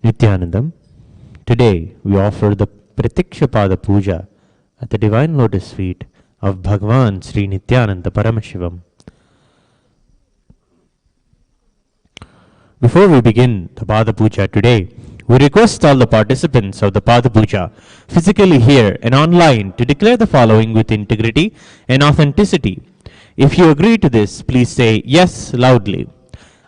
Nityanandam. Today we offer the Pratikshapada Puja at the Divine Lotus Feet of Bhagwan Sri Nityananda Paramashivam. Before we begin the Pada Puja today, we request all the participants of the Pada Puja, physically here and online, to declare the following with integrity and authenticity. If you agree to this, please say yes loudly.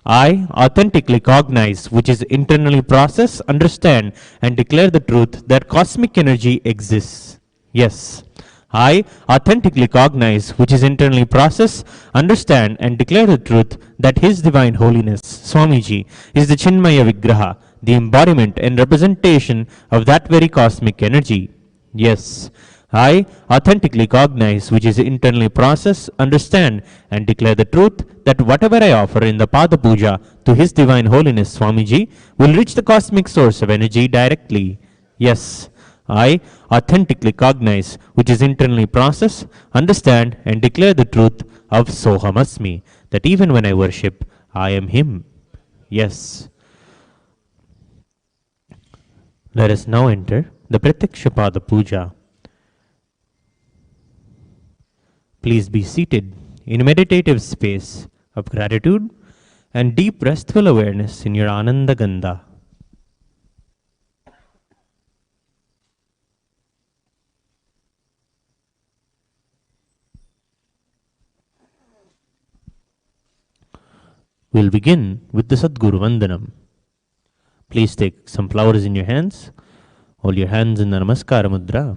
I authentically cognize, which is internally process, understand, and declare the truth that cosmic energy exists. Yes. I authentically cognize, which is internally process, understand, and declare the truth that His Divine Holiness, Swamiji, is the Chinmaya Vigraha, the embodiment and representation of that very cosmic energy. Yes. I authentically cognize, which is internally process, understand, and declare the truth that whatever I offer in the Pada Puja to His Divine Holiness Swamiji will reach the cosmic source of energy directly. Yes, I authentically cognize, which is internally process, understand, and declare the truth of Sohamasmi, that even when I worship, I am Him. Yes. Let us now enter the Pratikshapada Puja. Please be seated in a meditative space of gratitude and deep restful awareness in your Ananda Gandha. We'll begin with the Sadguru Vandanam. Please take some flowers in your hands. Hold your hands in the Namaskara Mudra.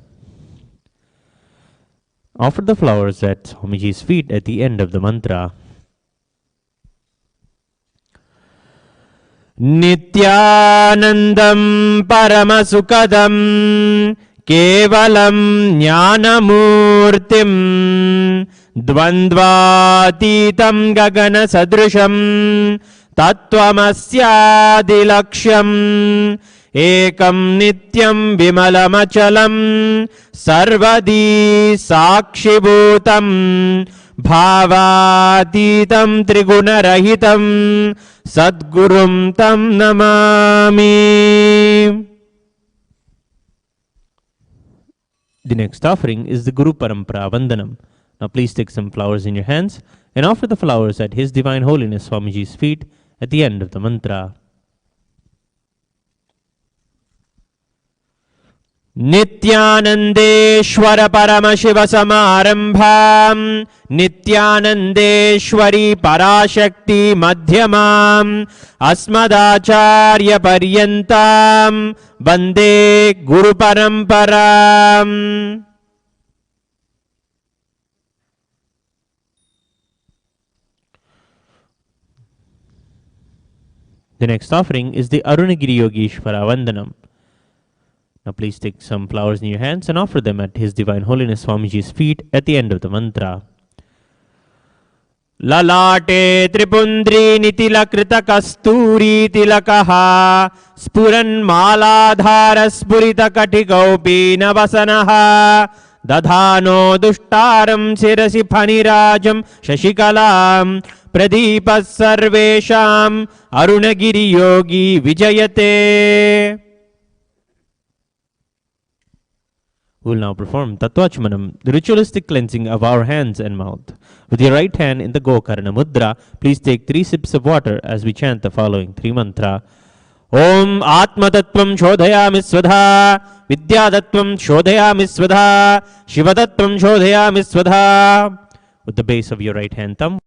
Offer the flowers at Swamiji's feet at the end of the mantra. Nityanandam Paramasukadam Kevalam Jnanamurtim Dvandvatitam Gagana Sadrisham Tattvamasyaadilaksham Ekam nityam vimalamachalam sarvadi sakshibhutam bhavatitam trigunarahitam sadgurum tam namami. The next offering is the Guru Parampara Vandanam. Now please take some flowers in your hands and offer the flowers at His Divine Holiness Swamiji's feet at the end of the mantra. Nityanandeshwara Paramashiva Samarambham Nityanandeshwari Parashakti Madhyamam Asmadacharya Paryantam Vande Guru Paramparam. The next offering is the Arunagiri Yogeshwara Vandanam. Now please take some flowers in your hands and offer them at His Divine Holiness Swamiji's feet at the end of the mantra. Lalate Tripundri Nitilakrita Kasturi Tilakaha Spuran Maladhara Spurita Katikaupi Navasanaha Dadhano Dushtaram Sirasi Phanirajam Shashikalam Pradipas Sarvesham Arunagiri Yogi Vijayate. We will now perform Tattvachmanam, the ritualistic cleansing of our hands and mouth. With your right hand in the Gokarna Mudra, please take 3 sips of water as we chant the following 3 mantra. Om Atmatattvam Shodhayami Svadha, Vidyadattvam Shodhayami Svadha, Shivadattvam Shodhayami Svadha. With the base of your right hand thumb,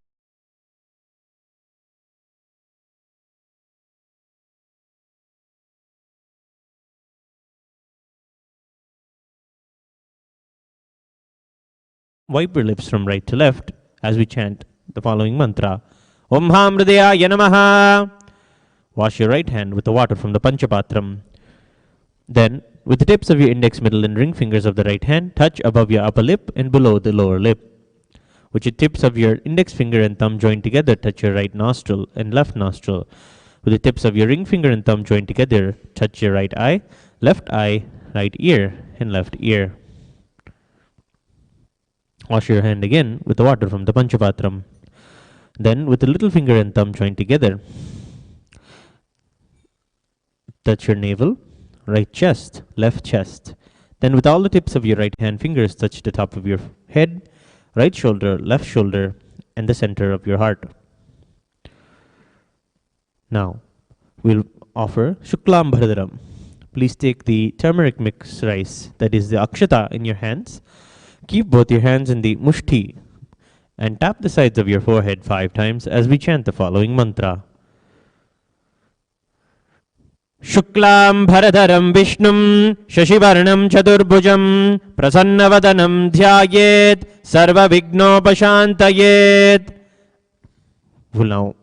wipe your lips from right to left as we chant the following mantra. Om Hamridaya Namaha. Wash your right hand with the water from the Panchapatram. Then, with the tips of your index, middle, and ring fingers of the right hand, touch above your upper lip and below the lower lip. With your tips of your index finger and thumb joined together, touch your right nostril and left nostril. With the tips of your ring finger and thumb joined together, touch your right eye, right ear, and left ear. Wash your hand again with the water from the Panchapatram. Then, with the little finger and thumb joined together, Touch your navel, right chest, left chest. Then with all the tips of your right hand fingers, touch the top of your head, right shoulder, left shoulder, and the center of your heart. Now, we'll offer Shuklam Bharadaram. Please take the turmeric mixed rice, that is the akshata, in your hands. Keep both your hands in the mushti and tap the sides of your forehead 5 times as we chant the following mantra. Shuklam Bharadaram Vishnum Shashivarnam Chaturbhujam Prasanna Dhyayet Sarva Vignopashantayet. We'll now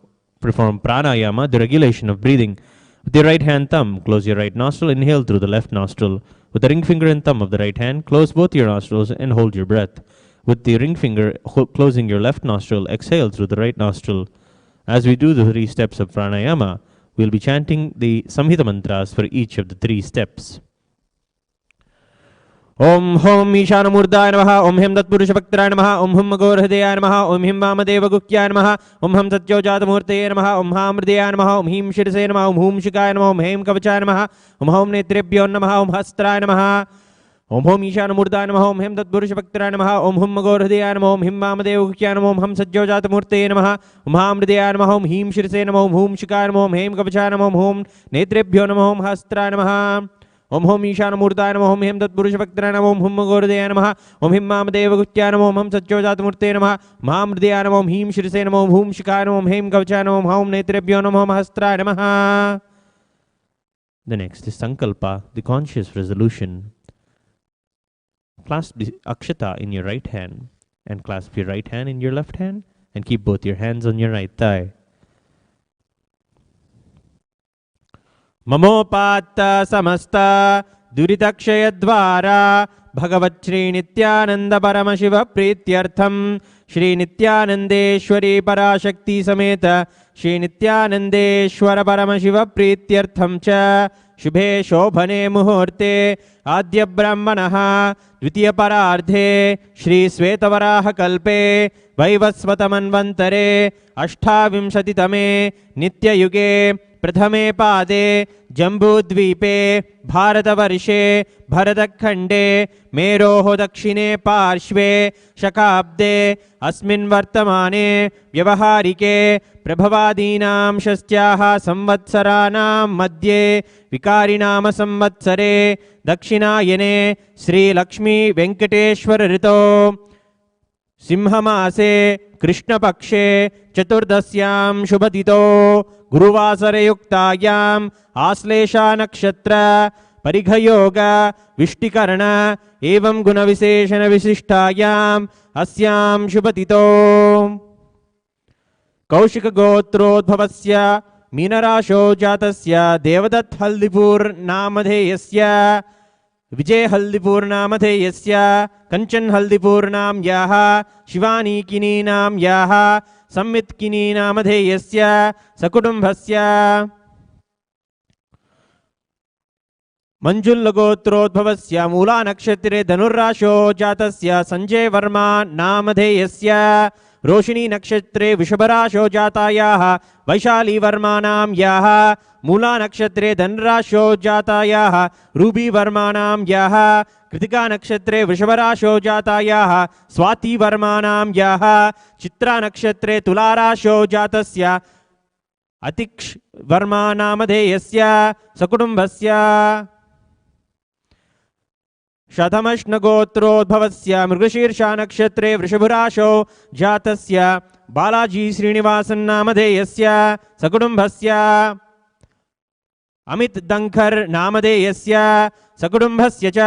perform pranayama, the regulation of breathing. With your right hand thumb, close your right nostril, inhale through the left nostril. With the ring finger and thumb of the right hand, close both your nostrils and hold your breath. With the ring finger closing your left nostril, exhale through the right nostril. As we do the 3 steps of pranayama, we'll be chanting the Samhita mantras for each of the 3 steps. Om Hom Ishanamurdaya Namaha, Om Hem Tatpurushabhaktaraయ Namaha, Om Hum Magorhadaya Namaha, Om Him Vamadeva Guhyaya Namaha, Om Ham Satyojatamuhurtaya Namaha, Om Ham Hridaya Namaha, Om Him Shirase Namaha, Om Hum Shikaya Namaha, Om Hem Kavachaya Namaha, Om Hom Netrebhyo Namaha, Om Hastraya Namaha, Om Hom Ishanamurdaya Namaha, Om Hem Tatpurushabhaktaraయ Namaha, Om Hum Magorhadaya Namaha, Om Him Vamadeva Guhyaya Namaha, Om Ham Satyojatamuhurtaya Namaha, Om Ham Hridaya Namaha, Om Him Shirase Namaha, Om Hum Shikaya Namaha, Om Hem Kavachaya Namaha, Om Hom Netrebhyo Namaha, Om Hastraya Namaha. Om Hom Ishanamurdaya Namaha, Om Hem Tatpurushabhaktaraయ Namaha, Om Hum Magorhadaya Namaha, Om Him Vamadeva Guhyaya Namaha, Om Ham Satyojatamuhurtaya Namaha, Om Ham Hridaya Namaha, Om Him Shirase Namaha, Om Hum Shikaya Namaha, Om Hem Kavachaya Namaha, Om Hom Netrebhyo Namaha, Om Hastraya Namaha. The next is Sankalpa, the conscious resolution. Clasp the akshata in your right hand and clasp your right hand in your left hand and keep both your hands on your right thigh. Mamopatta samasta duritakshayadvara Bhagavat Shri Nityananda Paramashiva Prityartham Shri Nityanandeshwari Parashakti Sameta Shri Nityanandeshwara Paramashiva Prityartham Cha Shubhe Shobhane Muhurte Adya Brahmanaha Dvitiya Parardhe Shri Svetavaraha Kalpe Vaivasvatamanvantare Ashtavimshatitame Nitya Yuge प्रथमे पादे जम्बूद्वीपे भारतवर्षे भरतखण्डे मेरोः दक्षिणे पार्श्वे शकाब्दे अस्मिन् वर्तमाने व्यवहारिके प्रभवादीनां षष्ट्याः संवत्सराणां मध्ये विकारिनाम संवत्सरे दक्षिणायने श्रीलक्ष्मी वेंकटेश्वर ऋतो सिंहमासे कृष्णपक्षे चतुर्दश्यां शुभतिथौ गुरुवासरयुक्तायाम् आश्लेषा नक्षत्र परिघयोग विष्टिकरण एवं गुणविशेषण विशिष्टायाम् अस्यां शुभतिथौ कौशिक गोत्रोद्भवस्य मीनराशौ जातस्य देवदत्त हल्दीपुर नामधेयस्य विजय हल्दीपुर नामधेयस्य कंचन हल्दीपुर नाम्याः शिवानी किनी नाम्याः संवित किनी नामधेयस्य सकुटुम्बस्य मंजुल गोत्रोद्भवस्य मूला नक्षत्रे धनुर्राशौ जातस्य संजय वर्मा नामधेयस्य रोशिनी नक्षत्रे वृषभराशौ जातायाः वैशाली वर्मा नाम्याः मूला नक्षत्रे धनुराशौ जातायाः रूबी वर्मा नाम्याः कृतिका नक्षत्रे वृषभराशौ जातायाः स्वाति वर्मा नाम्याः चित्रा नक्षत्रे तुलाराशौ जातस्य अतिक्ष वर्मा नामधेयस्य सकुटुम्बस्य शतमश्नगोत्रोद्भवस्य मृगशीर्षा नक्षत्रे वृषभराशौ जातस्य बालाजी श्रीनिवासन नामधेयस्य सकुटुम्बस्य अमित दंखर नामधेयस्य सकुटुम्बस्य च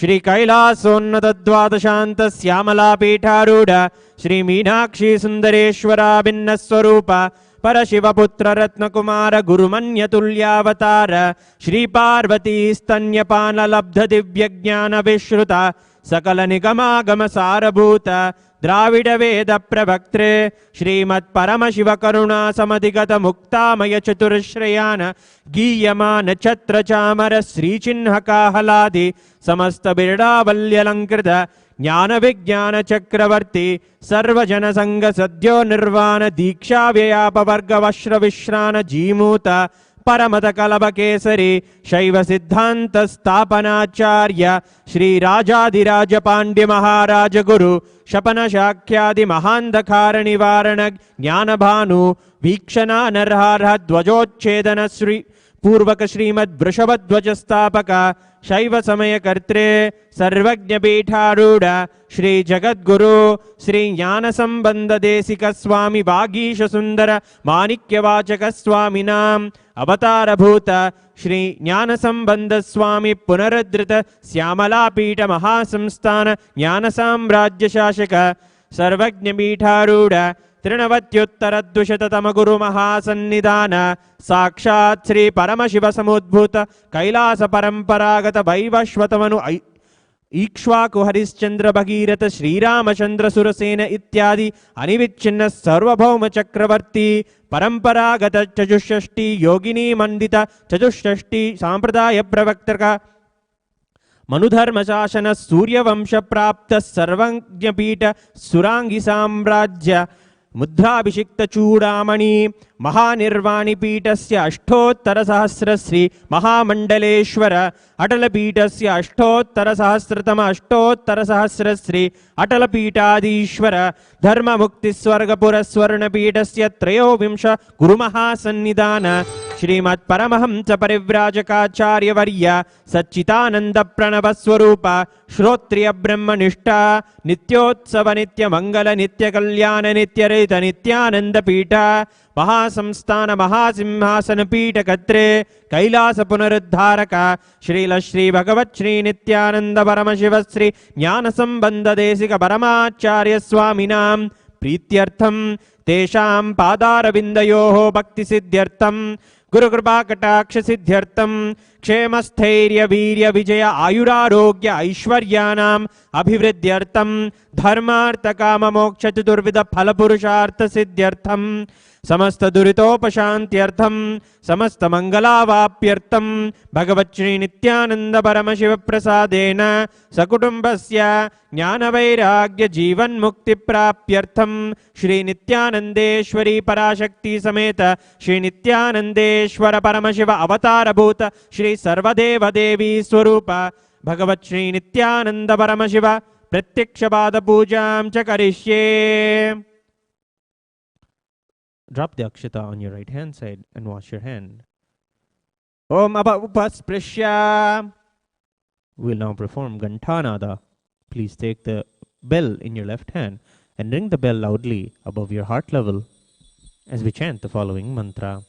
श्री कैलासोन्नत द्वादशांत श्यामला पीठारूढ़ श्री मीनाक्षी सुंदरेश्वरा भिन्न स्वरूप परशिवपुत्र रत्नकुमार गुरुमन्यतुल्यावतार श्री पार्वती स्तन्यपान लब्ध दिव्य ज्ञान विश्रुता सकल निगमागम सारभूत द्राविड वेद प्रवक्त्रे श्रीमत् परम शिव करुणा समधिगत मुक्तामय चतुरश्रयान गीयमान छत्र चामर श्री चिन्ह काहलादि समस्त बिरडावल्यलंकृत ज्ञान विज्ञान चक्रवर्ती सर्वजन संग सद्यो निर्वाण दीक्षा व्ययाप वर्ग वश्र विश्रान जीमूत परमतकलभकेसरी शैवसिद्धान्तस्थापनाचार्य श्रीराजाधिराजपाण्ड्यमहाराजगुरु शपनशाख्यादिमहान्धकारनिवारण ज्ञानभानु वीक्षणानर्हार्हध्वजोच्छेदन श्री पूर्वक श्रीमद् वृषभध्वज स्थापक शैव समयकर्त्रे सर्वज्ञपीठारूढ़ श्री जगद्गुरु श्री ज्ञान संबंध देशिक स्वामी वागीश सुंदर माणिक्यवाचक स्वामिनाम अवतारभूत श्री ज्ञान संबंध स्वामी पुनरुद्धृत श्यामलापीठ महासंस्थान ज्ञान साम्राज्य शासक सर्वज्ञपीठारूढ़ त्रिनवत्युत्तरद्विशततम गुरु महासन्निधान साक्षात् श्री परमशिव समुद्भूत कैलास परंपरागत वैवस्वतमनु ईक्ष्वाकु हरिश्चंद्र भगीरथ श्रीरामचंद्र सुरसेन इत्यादि अनिविच्छिन्न सार्वभौम चक्रवर्ती परंपरागत चतुष्षष्टि योगिनी मंडित चतुष्षष्टि सांप्रदाय प्रवक्तक मनुधर्म शासन सूर्यवंश प्राप्त सर्वज्ञपीठ सुरांगी साम्राज्य मुद्राभिषिक्त चूड़ामणि महानिर्वाणी पीठस्य अष्टोत्तर सहस्र श्री महामंडलेश्वर अटल पीठस्य अष्टोत्तर सहस्रतम अष्टोत्तर सहस्र श्री अटल पीठाधीश्वर धर्म मुक्ति स्वर्गपुर स्वर्ण पीठस्य त्रयोविंश गुरु महासन्निधान श्रीमत् परमहंस परिव्राजकाचार्य वर्य सच्चिदानंद प्रणव स्वरूप श्रोत्रिय ब्रह्मनिष्ठा नित्योत्सव नित्य मंगल नित्य कल्याण नित्य रहित नित्यानंद पीठ महासंस्थान महासिंहासन पीठ कत्रे कैलास पुनरुद्धारक श्रील श्री भगवत श्री नित्यानंद परमशिव श्री ज्ञान संबंध देशिक परमाचार्य स्वामिनां प्रीत्यर्थम तेषां पादारविन्दयोः भक्ति सिद्ध्यर्थम गुरुकृपा कटाक्ष सिद्ध्यर्थम क्षेम स्थैर्य वीर्य विजय आयुरारोग्य ऐश्वर्यानाम् अभिवृद्ध्यर्थम धर्मार्थ काम मोक्ष चतुर्विध फल पुरुषार्थ सिद्ध्यर्थम समस्त दुरितोपशांत्यर्थम समस्त मंगलावाप्यर्थम भगवत् श्री नित्यानंद परमशिव प्रसादेन सकुटुंबस्य ज्ञान वैराग्य जीवन मुक्ति प्राप्त्यर्थम श्री नित्यानंदेश्वरी पराशक्ति समेत श्री नित्यानंदेश्वर परमशिव अवतारभूत श्री सर्वदेव देवी स्वरूप भगवत् श्री नित्यानंद परमशिव प्रत्यक्षपाद पूजां च करिष्ये. Drop the akshata on your right hand side and wash your hand. Om Abhaupasprisya. We'll now perform Ganthanada. Please take the bell in your left hand and ring the bell loudly above your heart level as we chant the following mantra.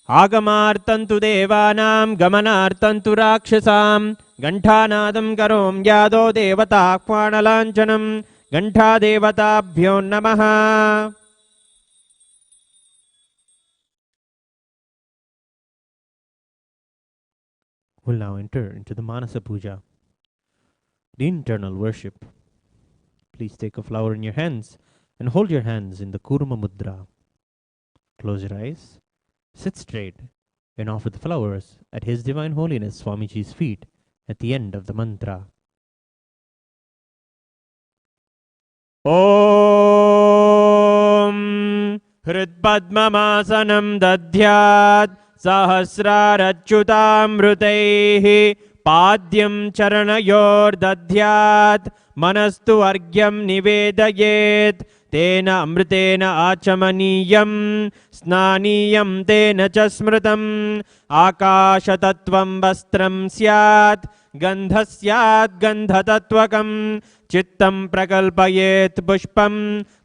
Agamartantu devanam gamanartantu rakshasam Ganthanadam karom yado devata akvanalanjanam Gantha devatabhyo namaha. We'll now enter into the Manasa Puja, the internal worship. Please take a flower in your hands and hold your hands in the Kurma Mudra. Close your eyes, sit straight, and offer the flowers at His Divine Holiness Swamiji's feet at the end of the mantra. Om Hridpadmamasanam dadhyat sahasrarachyutamrutaihi padyam charanayor dadhyat manastu argyam nivedayet tena amritena achamaniyam snaniyam tena cha smritam akashatattvam vastram syat गंधस्यात् गंधतत्वकं चित्तं प्रकल्पयेत् पुष्पं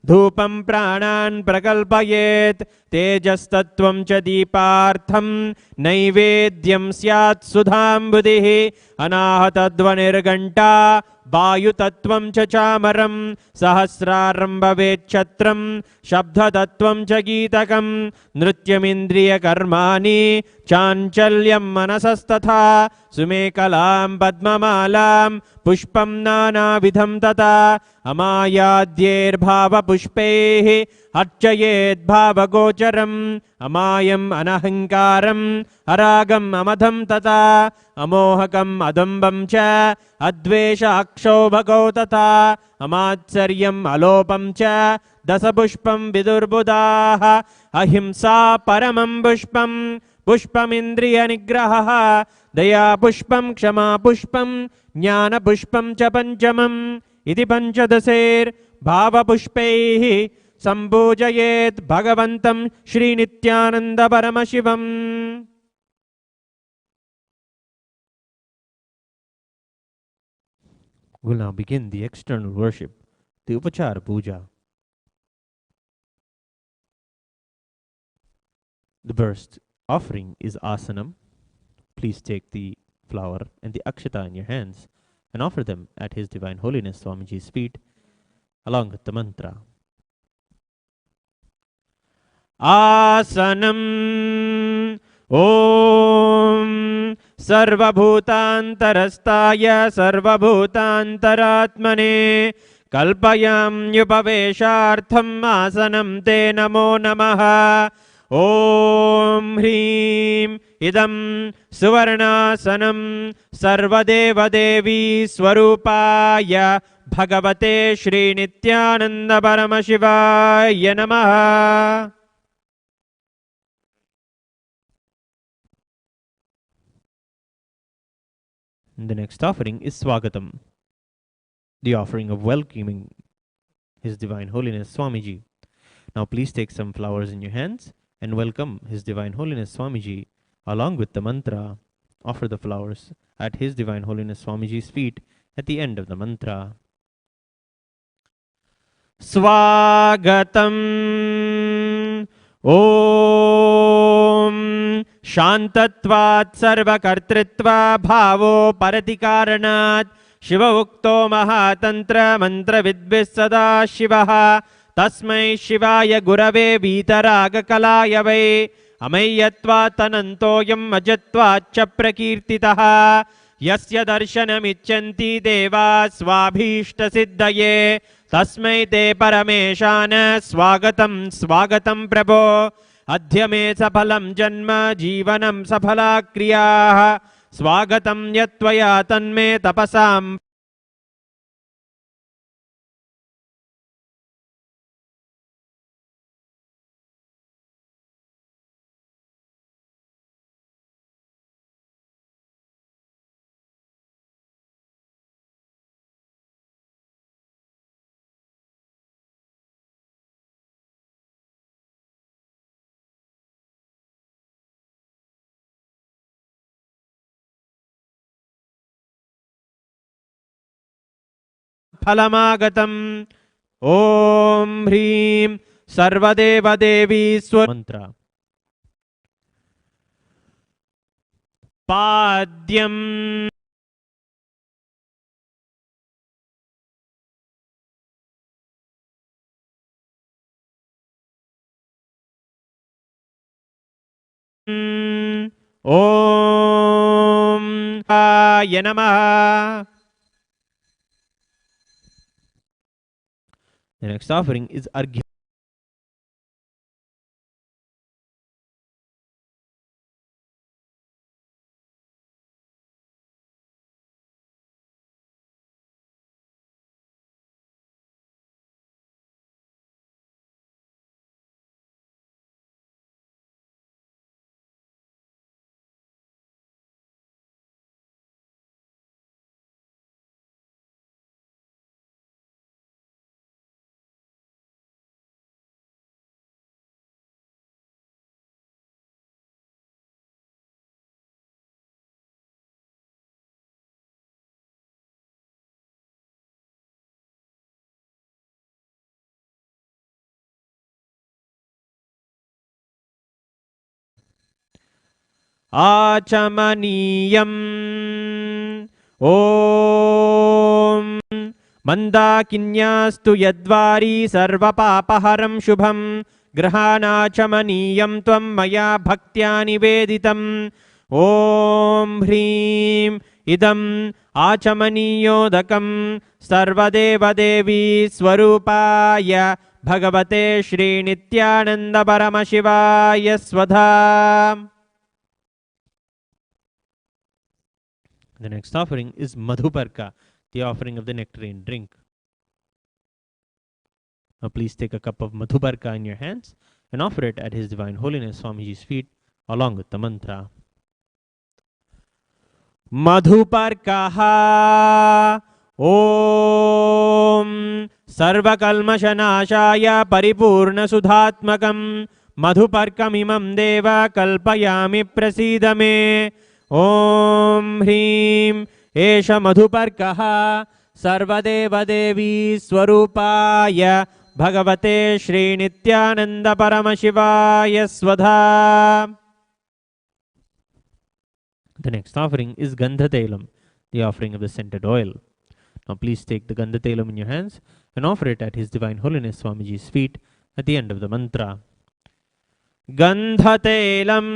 धूपं प्राणान् प्रकल्पयेत् तेजस्तत्वं च दीपार्थं नैवेद्यं स्यात् सुधाम्बुधिः अनाहतध्वनिर्घण्टा वायुतत्वं च चामरं सहस्रारं भवेत् छत्रं शब्दतत्वं च गीतकं नृत्यमिन्द्रियकर्माणि चाञ्चल्यं मनसस्तथा सुमेकलां पद्ममालां पुष्पं नानाविधं तथा अमायाद्यैर्भावपुष्पैः अर्चयेद्भावगोचरम् अमायम् अनहङ्कारम् अरागम् अमधं तथा अमोहकम् अदम्बं च अद्वेष अक्षोभगौ तथा अमात्सर्यम् अलोपं च दशपुष्पं विदुर्बुधाः अहिंसा परमं पुष्पं पुष्पमिन्द्रियनिग्रहः दया पुष्पं क्षमा पुष्पं ज्ञान पुष्पं च पंचमम् इति पंचदशैर्भावपुष्पैः सम्पूजयेत् भगवन्तं Shri Nityananda Paramashivam. We'll now begin the external worship, the Upachara Puja. The first offering is asanam. Please take the flower and the akshata in your hands and offer them at His Divine Holiness Swamiji's feet along with the mantra. Asanam Om Sarvabhutantarastaya Sarvabhutantaratmane Kalpayamyupaveshartham Asanam Te Namo Namaha. Om Hrim Idam Suvarnasanam Sarvadeva Devi Swarupaya Bhagavate Shri Nityananda Paramashivaya Namaha. The next offering is Swagatam, the offering of welcoming His Divine Holiness Swamiji. Now please take some flowers in your hands and welcome His Divine Holiness Swamiji along with the mantra. Offer the flowers at His Divine Holiness Swamiji's feet at the end of the mantra. Swagatam Om Shantatvat Sarvakartritva Bhavo Paratikaranat Shiva Ukto Mahatantra Mantra Vidvis Sada Shivaha Tasmai Shivaya Gurave Vitaraga Kalaya Vai Amayatvat Anantoyam Ajatvat Chaprakirtitaha Yasya Darshanamichanti Deva Swabhishta Siddhaye Tasmai Te Parameshana Swagatam Swagatam Prabho Adhyame Saphalam Janma Jivanam Saphala Kriyaha Swagatam Yatvaya Tanme Tapasam. Phalamagatam Om Hrim Sarvadeva Devi Swar mantra. Padyam Om Aya Namaha. The next offering is Arghya. Achamaniyam Om Mandakinyastu Yadvari Sarvapapaharam Shubham Grahanachamaniyam Tvam Maya Bhaktya Niveditam Om Hrim Idam Achamaniyodakam Sarvadeva Devi Swarupaya Bhagavate Shri Nityananda Paramashivaya Swadha. The next offering is Madhuparka, the offering of the nectarine drink. Now please take a cup of Madhubarka in your hands and offer it at His Divine Holiness Swamiji's feet along with the mantra. Madhuparkaha Om Sarvakalmashanashaya Paripurna Sudhatmakam Madhuparkamimam Deva Kalpayami Prasidame Om Hrim Esha Madhuparkaha Sarvadeva Devi Swarupaya Bhagavate Shri Nityananda Paramashivaya Svadha. The next offering is Gandhatelam, the offering of the scented oil. Now please take the Gandhatelam in your hands and offer it at His Divine Holiness Swamiji's feet at the end of the mantra. Gandhatelam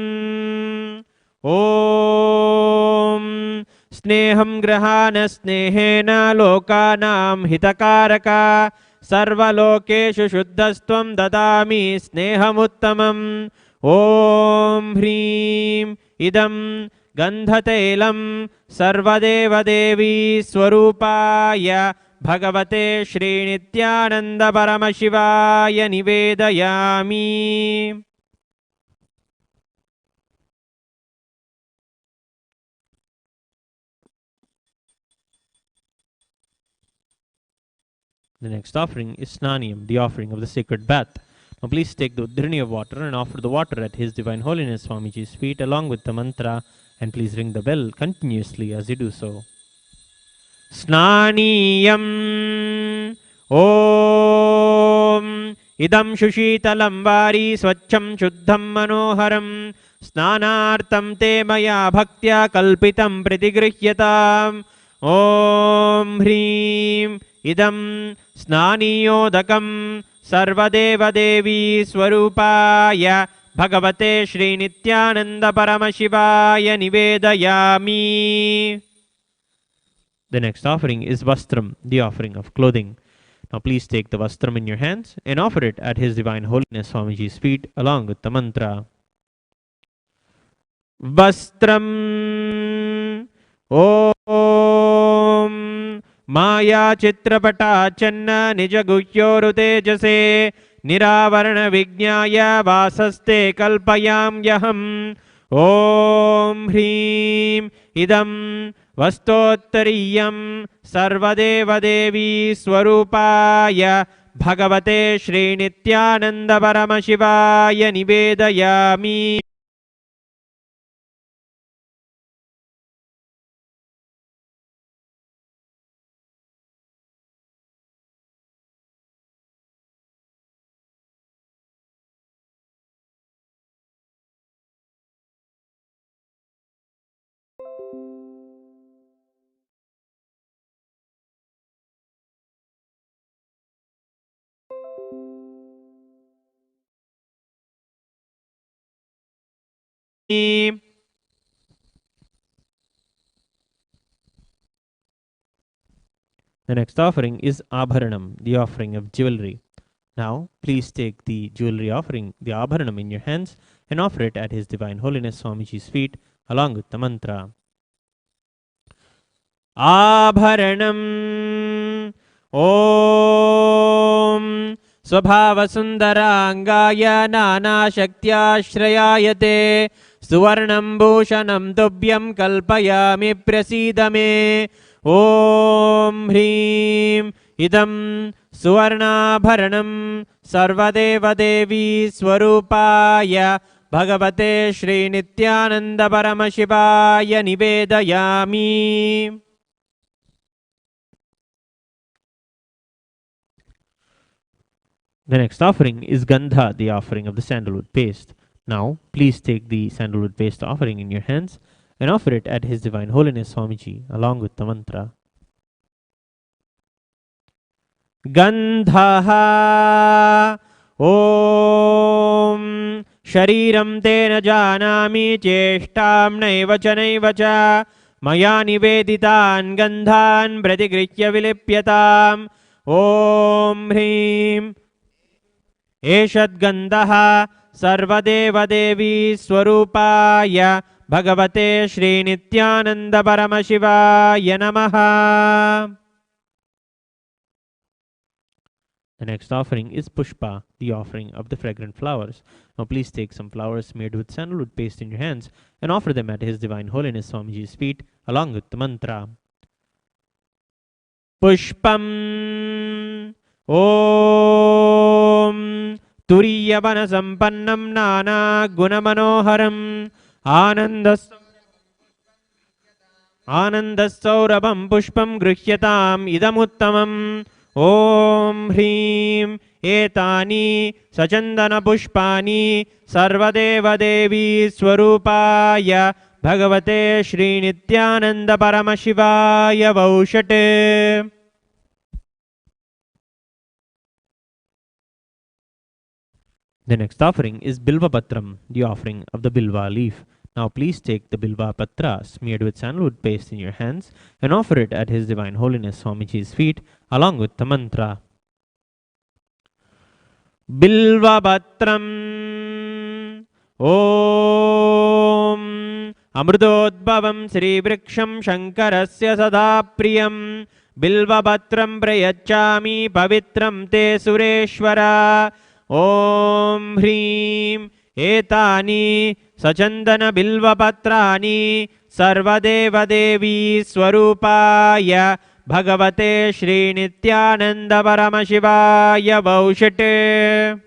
Om Sneham Grahana Snehena Lokanam Hitakaraka Sarvalokeshu Shuddhastvam Dadami Snehamuttamam Om Hrim Idam Gandhatelam Sarvadeva Devi Swarupaya Bhagavate Shri Nityananda Paramashivaya Nivedayami. The next offering is Snaniyam, the offering of the sacred bath. Now please take the udhrini of water and offer the water at His Divine Holiness Swamiji's feet along with the mantra, and please ring the bell continuously as you do so. Snaniyam Om Idam Shushitalam Vari Swacham Shuddham Manoharam Snanartam Te Maya Bhaktya Kalpitam Pratigrihyatam Om Hrim Idam Snaniyodakam Sarvadeva Devi Swarupaya Bhagavate Shri Nityananda Paramashivaya Nivedayami. The next offering is Vastram, the offering of clothing. Now please take the Vastram in your hands and offer it at His Divine Holiness Swamiji's feet along with the mantra. Vastram Om Maya Chitrapata Channa Nijaguhyoru Tejase Niravarana Vijnaya Vasaste Kalpayam Yaham Om Hrim Idam Vastottariyam Sarvadeva Devi Swarupaya Bhagavate Shri Nityananda Paramashivaya Nivedayami. The next offering is Abharanam, the offering of jewelry. Now, please take the jewelry offering, the Abharanam, in your hands and offer it at His Divine Holiness Swamiji's feet along with the mantra. Abharanam Om Swabhavasundarangaya Nana Shaktyashrayayate Suvarnam Bhushanam Tubhyam Kalpayami Prasidame Om Hrim Idam Suvarnabharanam Sarvadeva Devi Swarupaya Bhagavate Shri Nityananda Paramashivaya Nivedayami. The next offering is Gandha, the offering of the sandalwood paste. Now, please take the sandalwood paste offering in your hands and offer it at His Divine Holiness Swamiji along with the mantra. Gandhaha Om Shariram Tena Janami Cheshtam Naiva Cha Naiva Cha Maya Niveditan Gandhan Pratigrihya Vilipyatam Om Hrim Eshad Gandhaha Sarvadeva Devi Swarupaya Bhagavate Shri Nityananda Paramashivaya Namaha. The next offering is Pushpa, the offering of the fragrant flowers. Now please take some flowers smeared with sandalwood paste in your hands and offer them at His Divine Holiness Swamiji's feet along with the mantra. Pushpam Om Turiyavana Sampannam Nana Gunamanoharam Anandasaurabam Pushpam Grihyatam Idamuttamam Om Hrim Etani Sachandana Pushpani Sarvadeva Devi Swarupaya Bhagavate Shri Nityananda Paramashivaya Vaushate. The next offering is Bilva Patram, the offering of the Bilva leaf. Now please take the Bilva Patra smeared with sandalwood paste in your hands and offer it at His Divine Holiness Swamiji's feet along with the mantra. Bilva Patram Om Amrutodbhavam Sri Vriksham Shankarasya Sada Priyam Bilva Patram Prayachami Pavitram Te Sureshwara Om Hrim Etani Sachandana Bilva Patrani Sarvadeva Devi Swarupaya Bhagavate Shri Nityananda Paramashivaya Vaushate.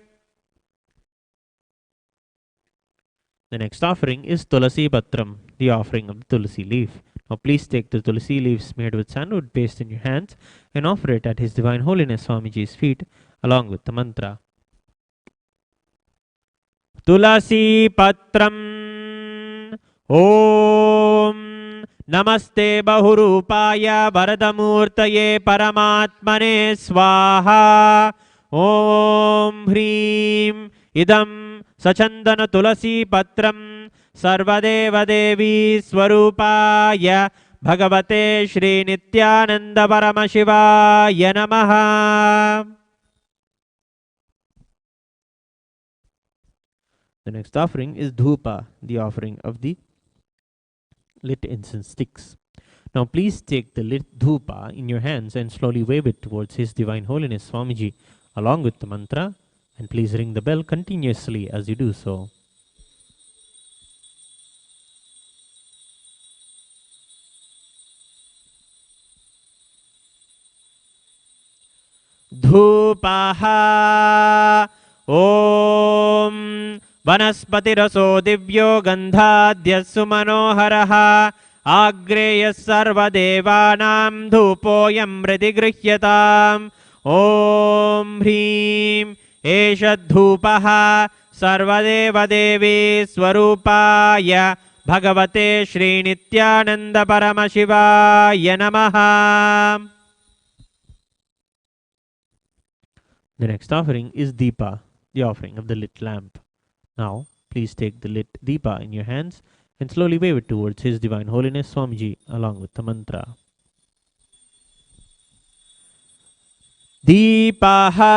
The next offering is Tulasi Patram, the offering of the Tulasi leaf. Now please take the Tulasi leaf smeared with sandalwood paste in your hands and offer it at His Divine Holiness Swamiji's feet along with the mantra. Tulasi Patram Om Namaste Bahurupaya Varadamurtaye Paramatmane Swaha Om Hrim Idam Sachandana Tulasi Patram Sarvadeva Devi Swarupaya Bhagavate Shri Nityananda Paramashivaya Namaha. The next offering is Dhupa, the offering of the lit incense sticks. Now please take the lit Dhupa in your hands and slowly wave it towards His Divine Holiness Swamiji along with the mantra, and please ring the bell continuously as you do so. Dhupaha Om Vanaspatiraso Divyo Gandhadyassu Manoharaha Agreyas Sarvadevanam Dhupoyam Pratigrihyatam Om Hrim Eshadhupaha Sarvadeva Devi Swarupaya Bhagavate Shri Nityananda Paramashivaya Namaha. The next offering is Deepa, the offering of the lit lamp. Now, please take the lit Deepa in your hands and slowly wave it towards His Divine Holiness Swamiji along with the mantra. Deepaha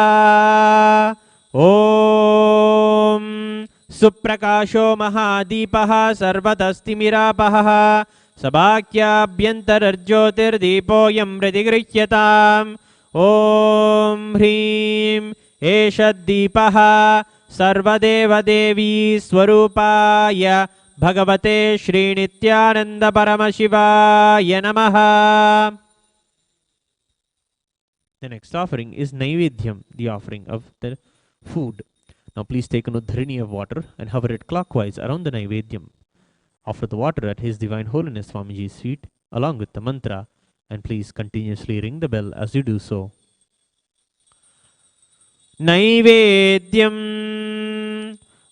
Om Suprakasho Mahadeepaha Sarvatastimiراpaha Sabhakyabhyantararjyotir Deepoyam Pratigrihyatam Om Hrim Eshaddeepaha Sarvadeva Devi Swarupaya Bhagavate Shri Nityananda Paramashivaya Namaha. The next offering is Naivedyam, the offering of the food. Now please take an udharini of water and hover it clockwise around the Naivedyam. Offer the water at His Divine Holiness Swamiji's feet along with the mantra, and please continuously ring the bell as you do so. Naivedyam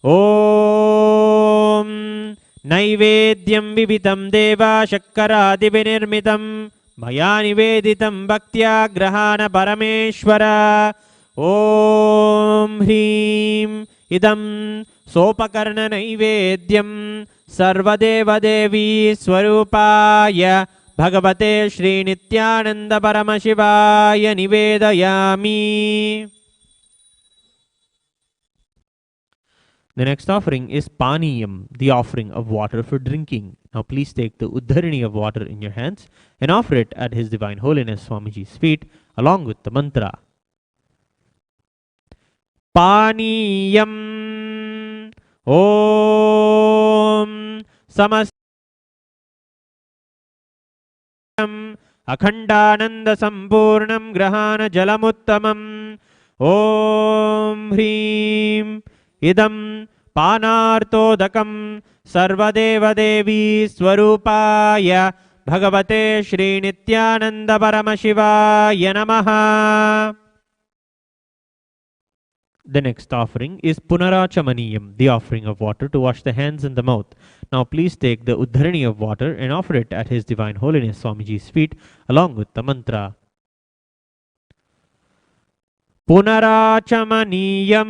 Om Naivedyam Vivitam Deva Shakkaradi Vinirmitam Maya Niveditam Bhaktya Grahana Parameshwara Om Hrim Idam Sopakarna Naivedyam Sarvadeva Devi Swarupaya Bhagavate Shri Nityananda Paramashivaya Nivedayami. The next offering is Paniyam, the offering of water for drinking. Now please take the udharini of water in your hands and offer it at His Divine Holiness Swamiji's feet along with the mantra. पानीयम् ॐ समस्तम् अखण्डानन्दसम्पूर्णं ग्रहाण जलमुत्तमम् ॐ ह्रीं इदं पानार्तोदकं सर्वदेवदेवी स्वरूपाय भगवते श्रीनित्यानन्द परमशिवाय नमः. The next offering is Punarachamaniyam, the offering of water to wash the hands and the mouth. Now please take the Uddharani of water and offer it at His Divine Holiness Swamiji's feet along with the mantra. Punarachamaniyam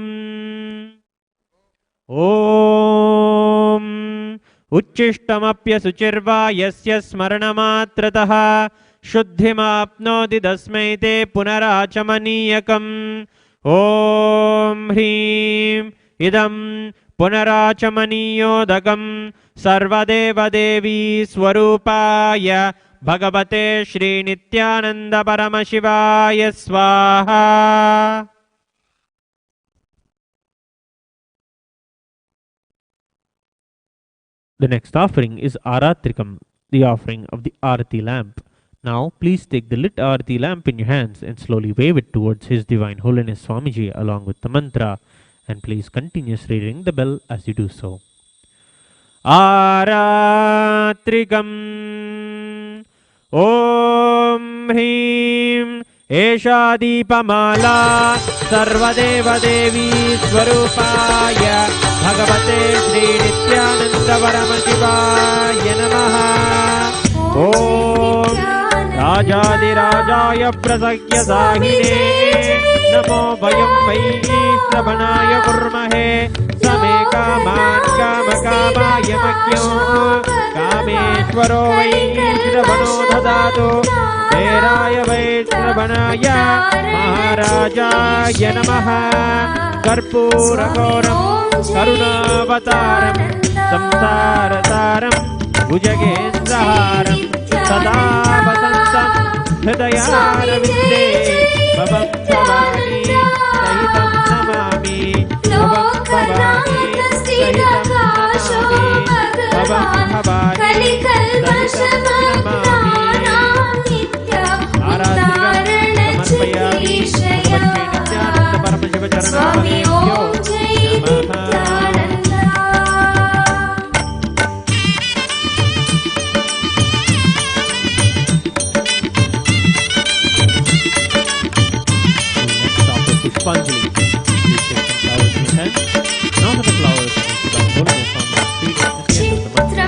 Om Uchchishtamapya suchirva yasya smaranamatrataha shuddhimapnoti dasmai te punarachamaniyakam. Om Hrim Idam Punarachamaniyodakam Sarvadeva Devi Swarupaya Bhagavate Shri Nityananda Paramashivaya Swaha. The next offering is Aratrikam, the offering of the Arati lamp. Now, please take the lit Arati lamp in your hands and slowly wave it towards His Divine Holiness Swamiji along with the mantra, and please continuously ring the bell as you do so. Aratrikam Om Hrim Esha Deepamala Sarvadeva Devi Swarupaya Bhagavate Shri Nityananda Paramashivaya Namaha. Om राजाधिराजाय प्रसह्य साहिने नमो वयं वै श्रवणाय कुर्महे समे कामान् कामकामाय मह्यो कामेश्वरो वै श्रवणो ददातु तेराय वै श्रवणाय महाराजाय नमः. कर्पूरघोरं करुणावतारं संसारसारं भुजगेन्द्रहारं सदा वसन्तं हृदयारविन्दे भवं भवानी सहितं नमामि भवं भवानी सहितं नमामि भवं भवानी सहितं नमामि. आराधनां समर्पयामि भगवते नित्यानन्द परमशिव चरणारविन्दो नमः. Pushpanjali. Please take some flowers in your hand. Now for the flowers, the holiness on the feet at the end of the month.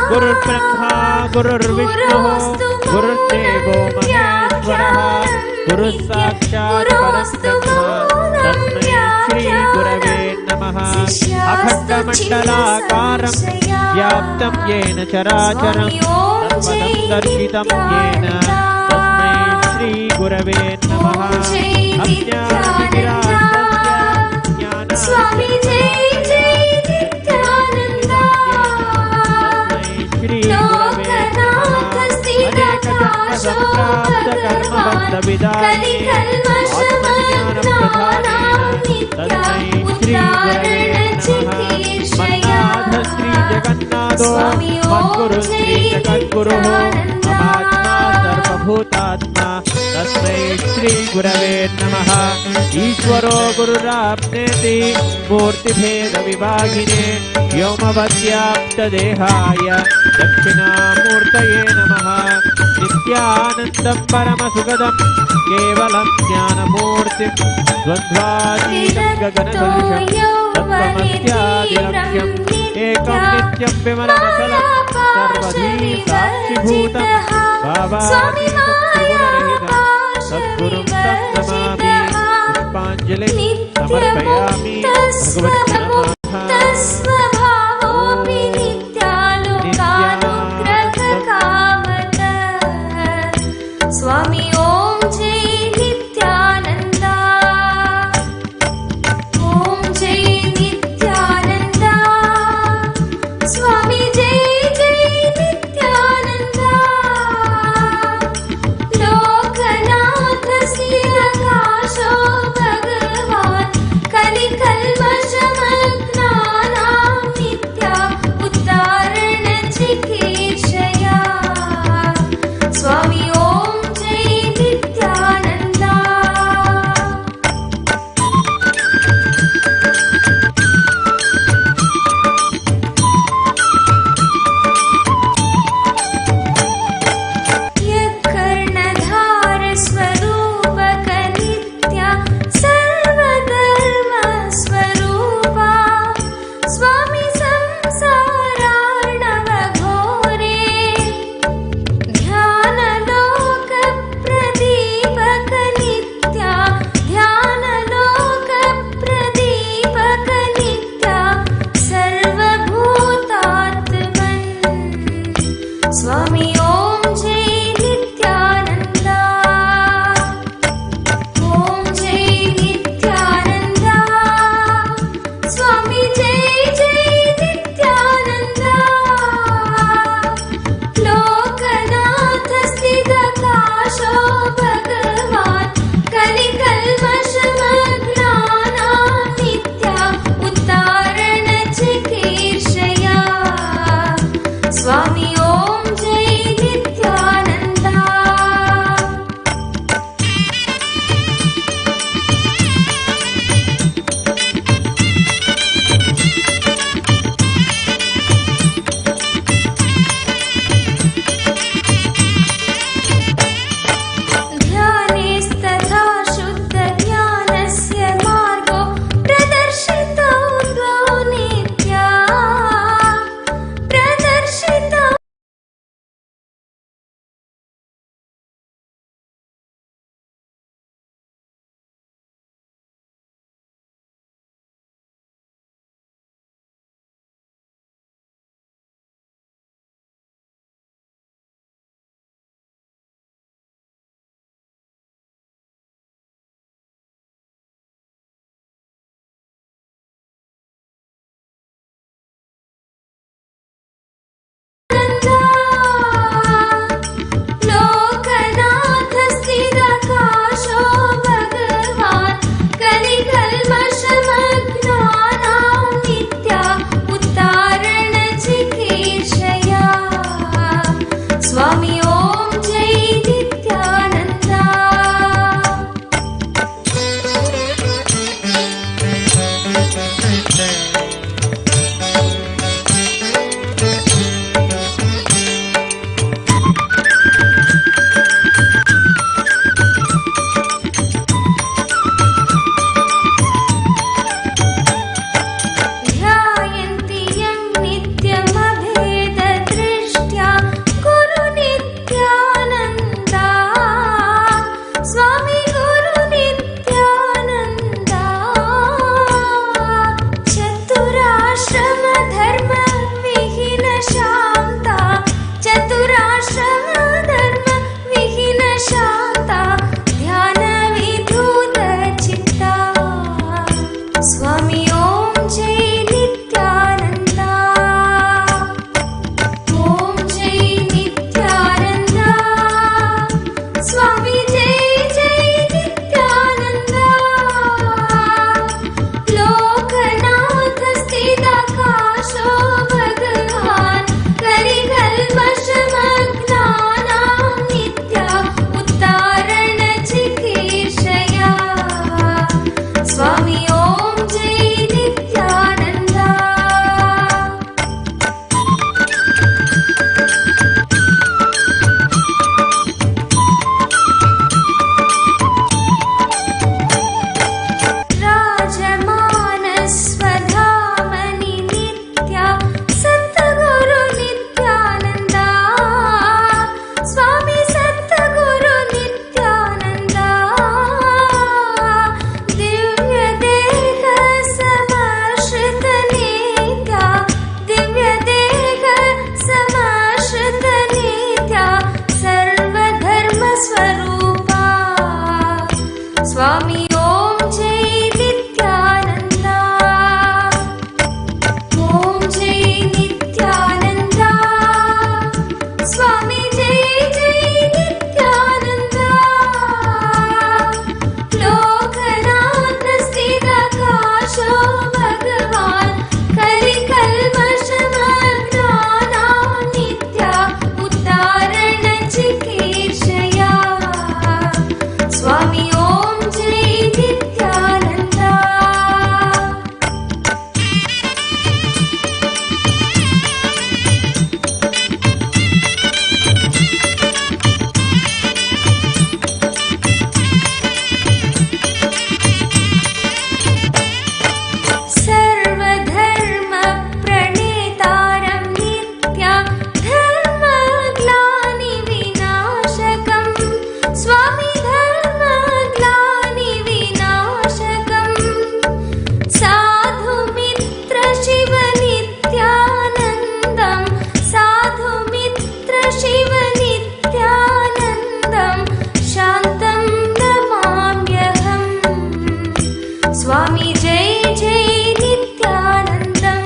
Gurur Brahma, Gurur Vishnu, Gurur Devo Maheshwara, Guru Sakshat Parabrahma, Tasmai Shri Gurave Namaha. Akhanda Mandalakaram Vyaptam Yena Characharam Sarvadam Darshitam Yena Tasmai Shri Gurave Namaha. Ajnanavigrahasya Swami Jai Jai Nityananda Shri Gurave Namaha. Karma Vidani Atmajnana Pradhane Tasmai Shri Gurave Namaha. Mannadha Sri Jagannatho Madguru Sri Jagadguru Amatma Sarvabhutatma Tasmai Shri Gurave Namaha. Ishwaro Gururapneti Murti Bheda Vibhagine Vyomavadyapta Dehaya Dakshina Murtaye Namaha. Nityanandam Paramasugadam Kevalam Jnanamurtim Dvandvatītam Gaganadalsham Tattvamasyadiraksham Ekam Nityam Vimalamasalam Sarvadhi Sakshibhutam Bhavatītam Triguna-rahitam Sadgurum Tam Namami. Pushpanjali Samarpayami Bhagavate Namaha. Swami Om Jai Nityananda Om Jai Nityananda स्वरूपा स्वामी ॐ जय नित्यानन्दा ॐ जय नित्यानन्दा स्वामी जय जय नित्यानन्दा लोकनाथ स्थितकाशो भगवान् कलिकल्मषमग्नानां नित्या उद्धारणचिकीर्षया स्वामी ॐ जय नित्यानन्दा सर्वधर्मप्रणेतारं नित्यं धर्मग्लानिविनाशकं स्वामी धर्मग्लानिविनाशकं साधुमित्र शिव नित्यानन्दं साधुमित्र शिव नित्यानन्दं शान्तं नमाम्यहम् स्वामी जय जय नित्यानन्दम्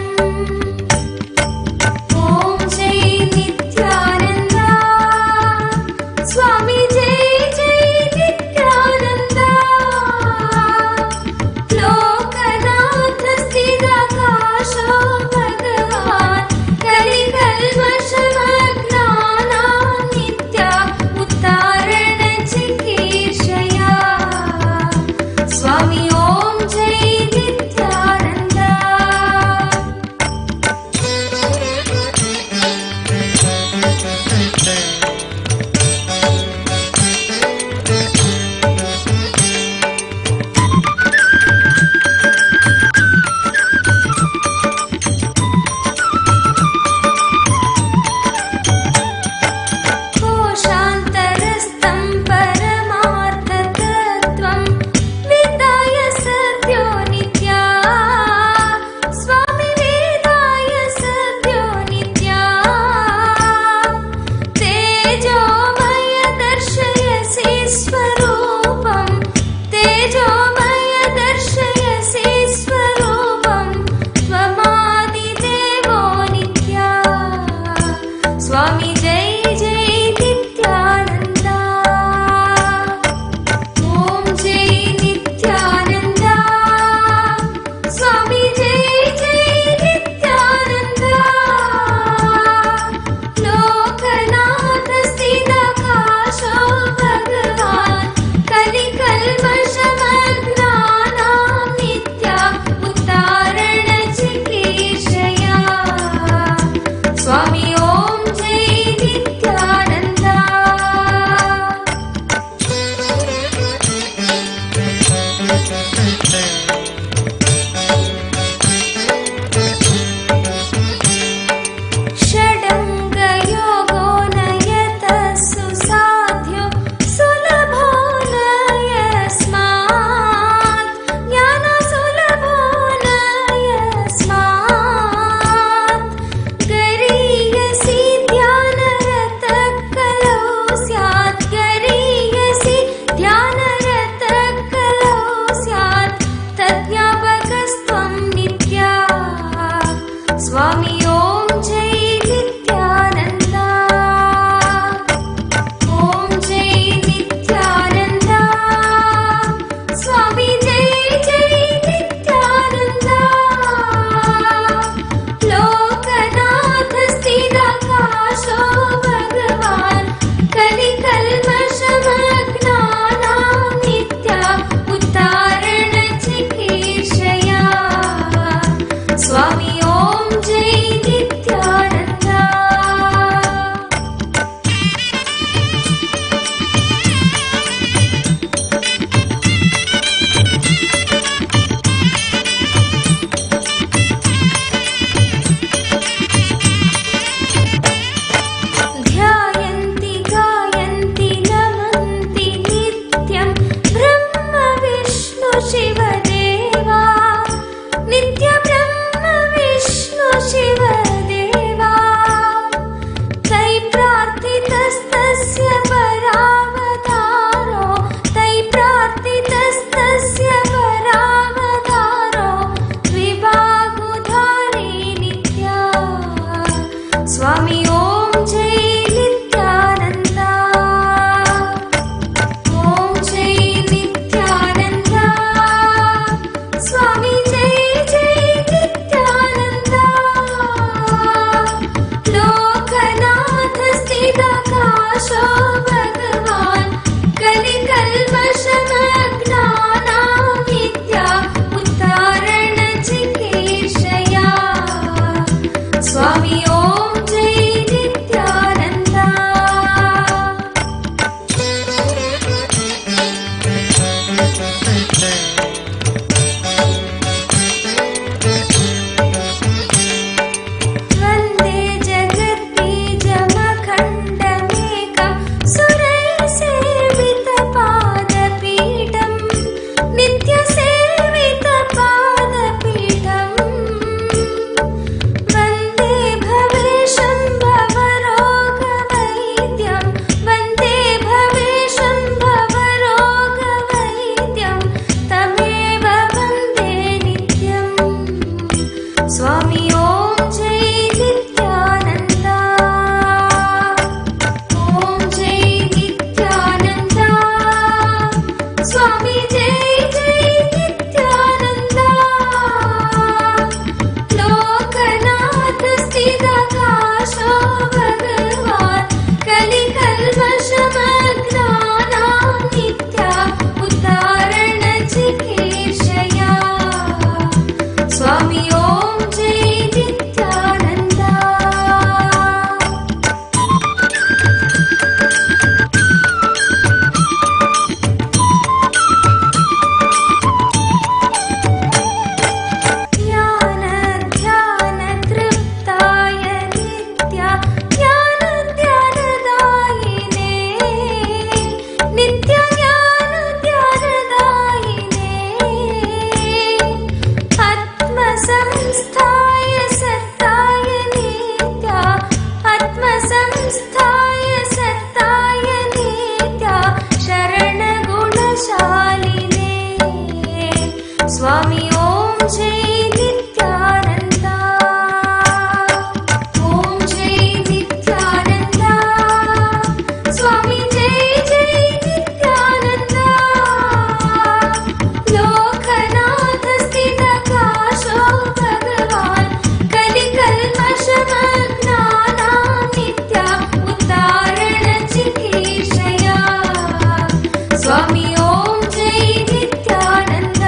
ॐ जय नित्यानन्दा स्वामी जय जय नित्यानन्दा लोकनाथ स्थितकाशो भगवान् कलिकल्मषमग्नानां नित्या उद्धारणचिकीर्षया स्वामी ॐ जय नित्यानन्दा स्वामी ॐ जय नित्यानन्द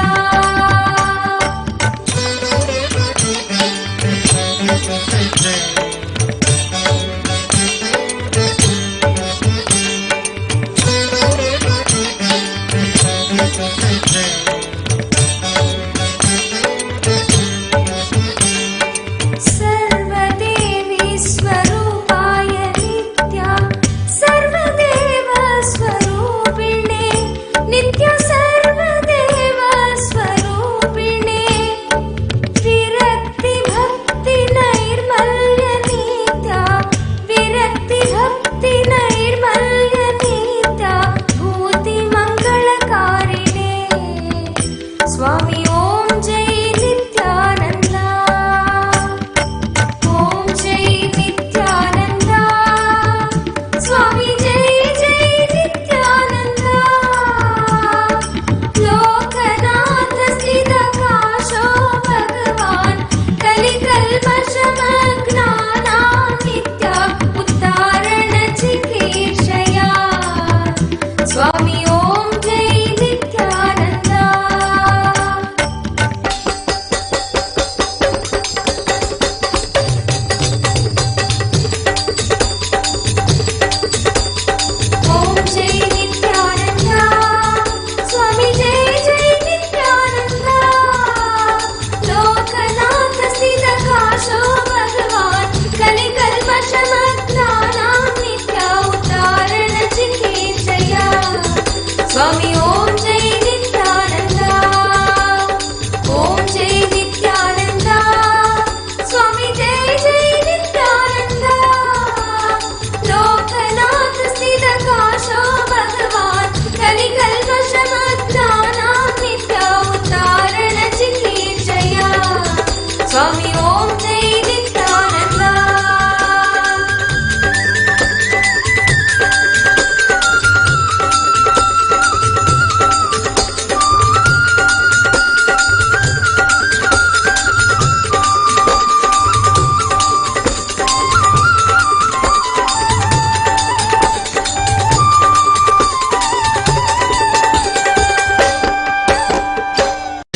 सर्वदेवी स्वरूपाय नित्या सर्वदेव स्वरूपिणे नित्य सर्वदेव स्वरूपिणे विरक्ति भक्ति नैर्मल्य नित्या विरक्ति भक्ति नैर्मल्य नित्या भूति मंगलकारिणे स्वामी ॐ जय नित्यानन्द ॐ जय नित्यानन्द स्वामी जय जय नित्यानन्द लोकनाथ स्थितकाशो भगवान् कलिकल्मषमग्नानां नित्या उद्धारणचिकीर्षया स्वामी ॐ जय नित्यानन्द ॐ जय नित्यानन्द स्वामी जय जय नित्यानन्द लोकनाथ स्थितकाशो भगवान् कलिकल्मषमग्नानां नित्या उद्धारणचिकीर्षया स्वामी ॐ जय नित्यानन्द ॐ जय नित्यानन्द स्वामी जय जय नित्यानन्द लोकनाथ स्थितकाशो भगवान् कलिकल्मषमग्नानां नित्या उद्धारणचिकीर्षया स्वामी ॐ जय नित्यानन्द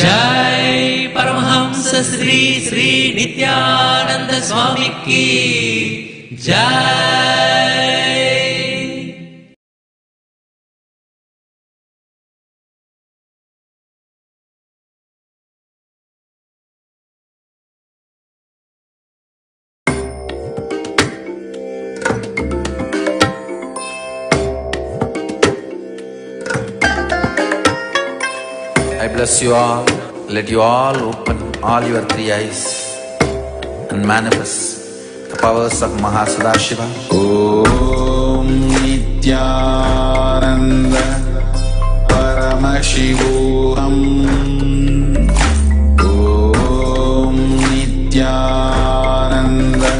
जय परमहंस श्री श्री नित्यानंद स्वामी की जय। I bless you all. Let you all open all your three eyes and manifest the powers of Mahasadashiva. Om Nityananda Paramashivoham. Om Nityananda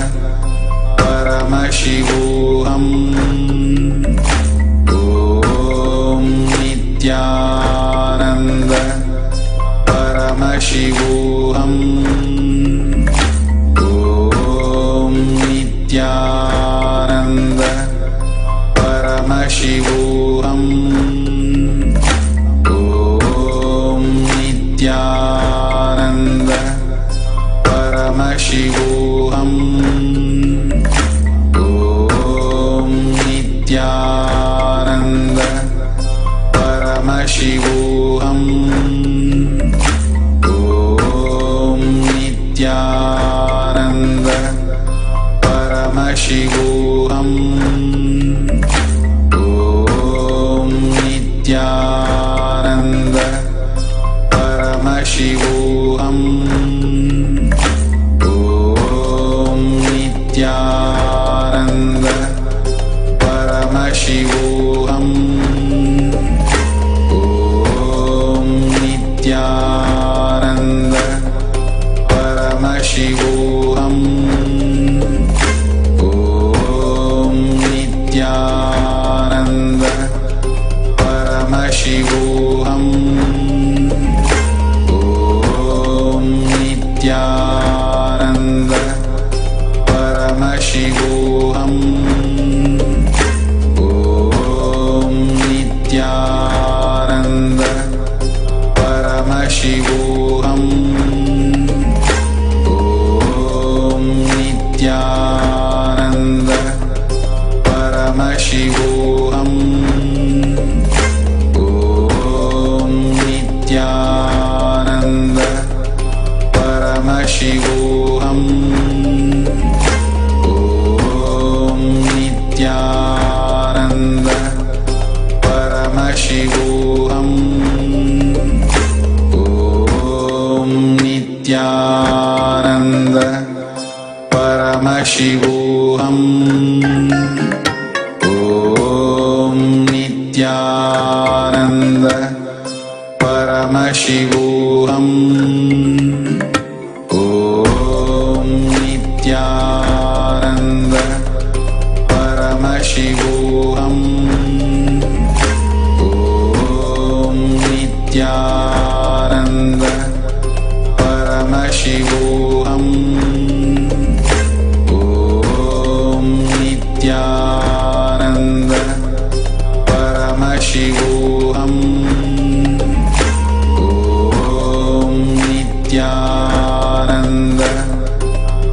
Paramashivoham. Om Nityananda Paramashivoham. Om Nityananda Paramashivoham. Om Nityananda Paramashivoham. Om Nityananda Paramashivoham. Om Nityananda Paramashivoham. Om Nityananda Paramashivoham. Om Nityananda Paramashivoham. Om Nityananda Paramashivoham. Om Nityananda Paramashivoham. Paramashivoham. Om Nityananda Paramashivoham. Om Nityananda Paramashivoham. Om Nityananda Paramashivoham. Om Nityananda Paramashivoham. Om Nityananda Paramashivoham. Om Nityananda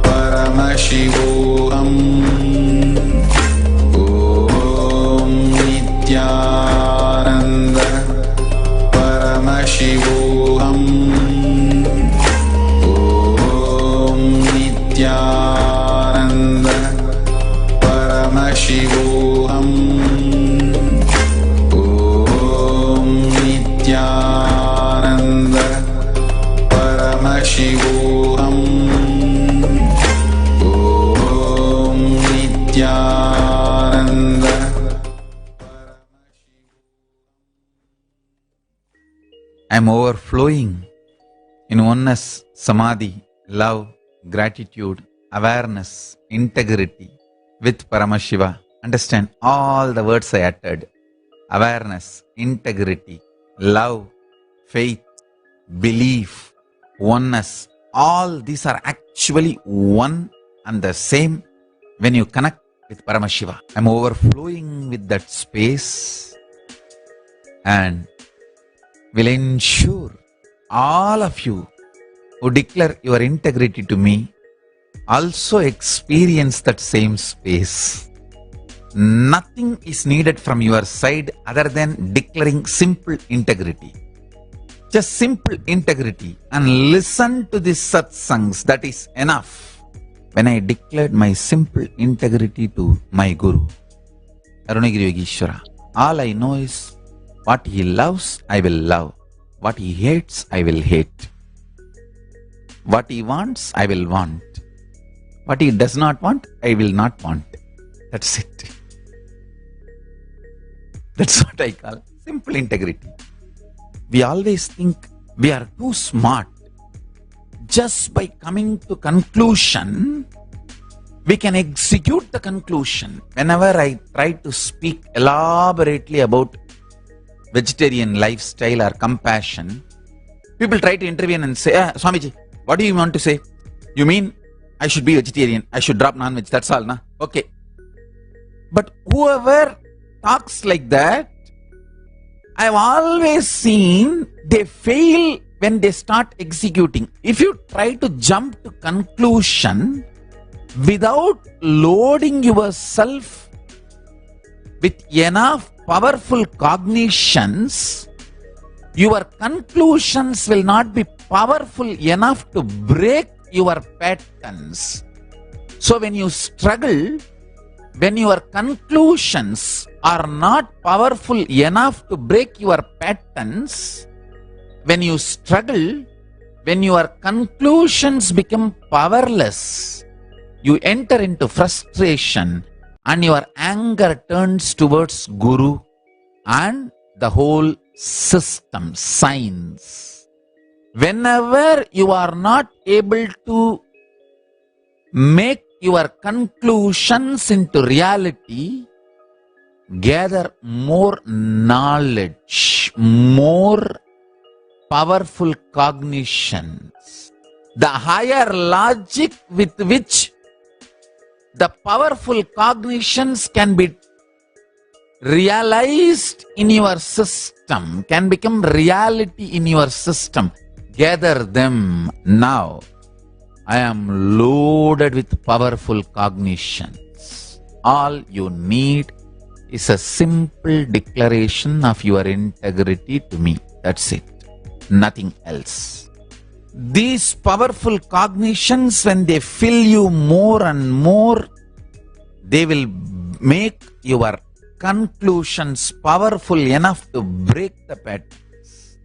Paramashivoham. Om Nityananda Paramashivoham. Om Nityananda Paramashivoham. Om Nityananda Paramashivoham. Om Nityananda. I am overflowing in oneness, samadhi, love, gratitude, awareness, integrity with Paramashiva. Understand all the words I uttered. Awareness, integrity, love, faith, belief, oneness. All these are actually one and the same when you connect with Paramashiva. I am overflowing with that space and will ensure all of you who declare your integrity to me also experience that same space. Nothing is needed from your side other than declaring simple integrity. Just simple integrity and listen to these satsangs. That is enough. When I declared my simple integrity to my Guru, Arunagiri Yogeshwara, all I know is what he loves, I will love. What he hates, I will hate. What he wants, I will want. What he does not want, I will not want. That's it. That's what I call simple integrity. We always think we are too smart. Just by coming to conclusion, we can execute the conclusion. Whenever I try to speak elaborately about vegetarian lifestyle or compassion, people try to intervene and say, Swamiji, what do you want to say? You mean I should be vegetarian, I should drop non-veg, that's all, na? Okay. But whoever talks like that, I've always seen they fail when they start executing. If you try to jump to conclusion without loading yourself with enough powerful cognitions, your conclusions will not be powerful enough to break your patterns. So when you struggle, when your conclusions are not powerful enough to break your patterns, when you struggle, when your conclusions become powerless, you enter into frustration and your anger turns towards Guru and the whole system, science. Whenever you are not able to make your conclusions into reality, gather more knowledge, more powerful cognitions. The higher logic with which the powerful cognitions can be realized in your system, can become reality in your system. Gather them now. I am loaded with powerful cognitions. All you need is a simple declaration of your integrity to me. That's it. Nothing else. These powerful cognitions, when they fill you more and more, they will make your conclusions powerful enough to break the patterns.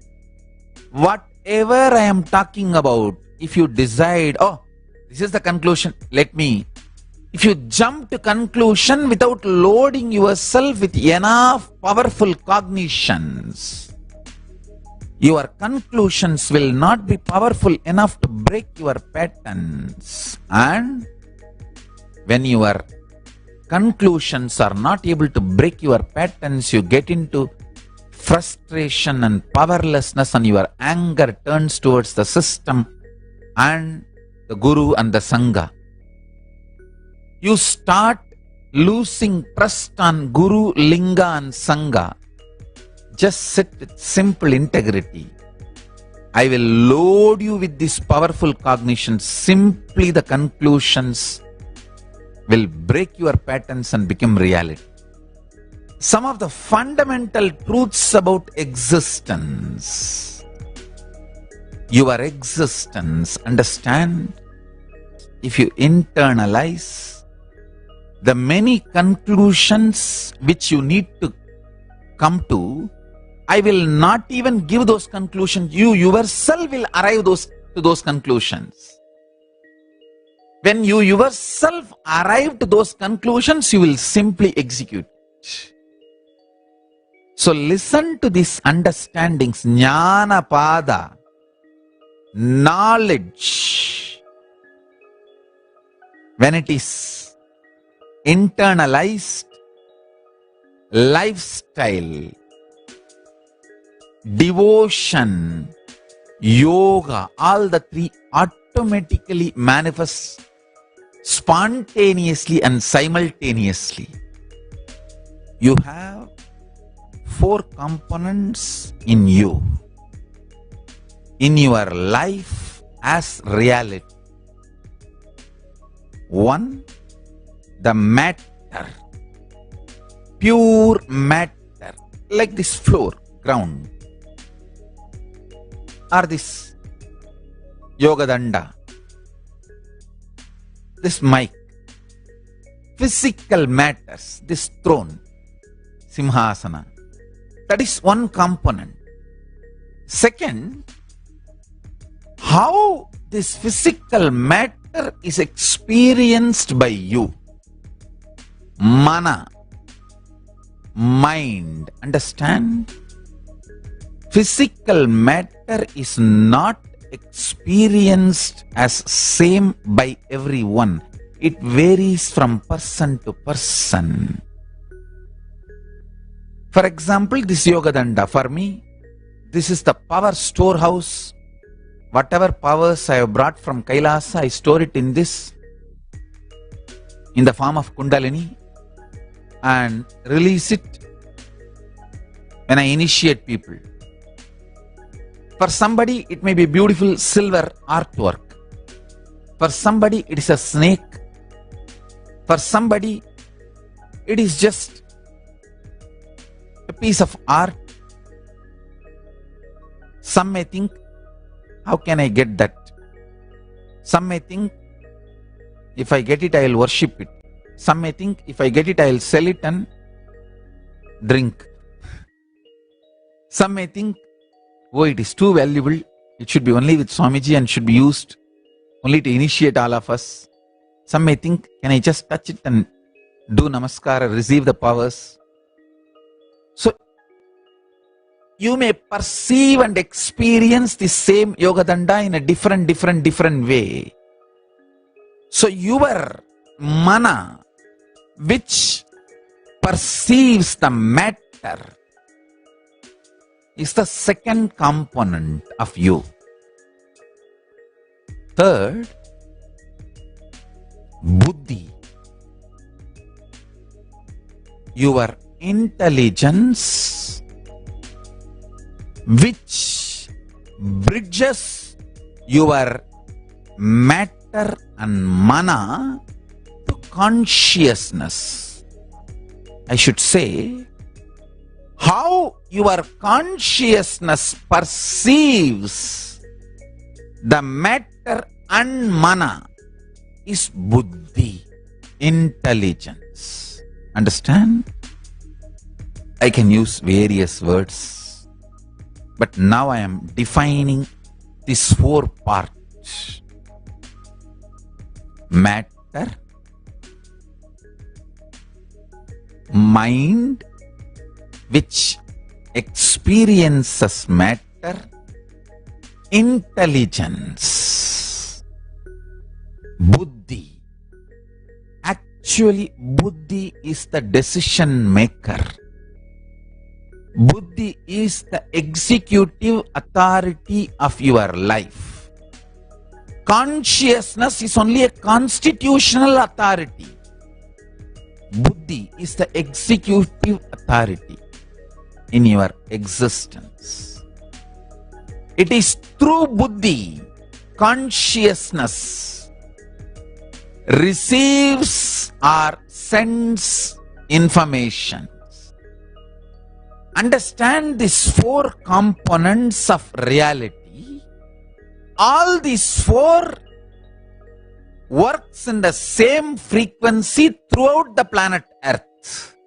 Whatever I am talking about, if you decide, oh, this is the conclusion, if you jump to conclusion without loading yourself with enough powerful cognitions, your conclusions will not be powerful enough to break your patterns. And when your conclusions are not able to break your patterns, you get into frustration and powerlessness, and your anger turns towards the system and the Guru and the Sangha. You start losing trust on Guru, Linga and Sangha. Just sit with simple integrity. I will load you with this powerful cognition. Simply the conclusions will break your patterns and become reality. Some of the fundamental truths about existence. Your existence, understand? If you internalize the many conclusions which you need to come to, I will not even give those conclusions. You yourself will arrive to those conclusions. When you yourself arrive to those conclusions, you will simply execute. So listen to these understandings. Jnana pada, knowledge. When it is internalized, lifestyle, devotion, yoga, all the three automatically manifest spontaneously and simultaneously. You have 4 components in you, in your life as reality. 1, the matter, pure matter, like this floor, ground, or this yoga danda, this mic, physical matters, this throne, simhasana. That is one component. Second, how this physical matter is experienced by you. Mana, mind, understand? Physical matter is not experienced as same by everyone. It varies from person to person. For example, this yoga danda, for me, this is the power storehouse. Whatever powers I have brought from Kailasa, I store it in this, in the form of Kundalini, and release it when I initiate people. For somebody, it may be beautiful silver artwork. For somebody, it is a snake. For somebody, it is just a piece of art. Some may think, how can I get that? Some may think, if I get it, I will worship it. Some may think, if I get it, I will sell it and drink. Some may think, oh, it is too valuable. It should be only with Swamiji and should be used only to initiate all of us. Some may think, can I just touch it and do namaskar, receive the powers? So, you may perceive and experience the same yoga danda in a different way. So, your mana, which perceives the matter, is the second component of you. Third, buddhi, your intelligence, which bridges your matter and mana to consciousness. I should say, how your consciousness perceives the matter and mana is buddhi, intelligence. Understand? I can use various words, but now I am defining these four parts: matter, mind, which experiences matter, intelligence, buddhi. Actually, buddhi is the decision maker. Buddhi is the executive authority of your life. Consciousness is only a constitutional authority. Buddhi is the executive authority in your existence. It is through buddhi, consciousness receives or sends information. Understand these four components of reality. All these four works in the same frequency throughout the planet Earth.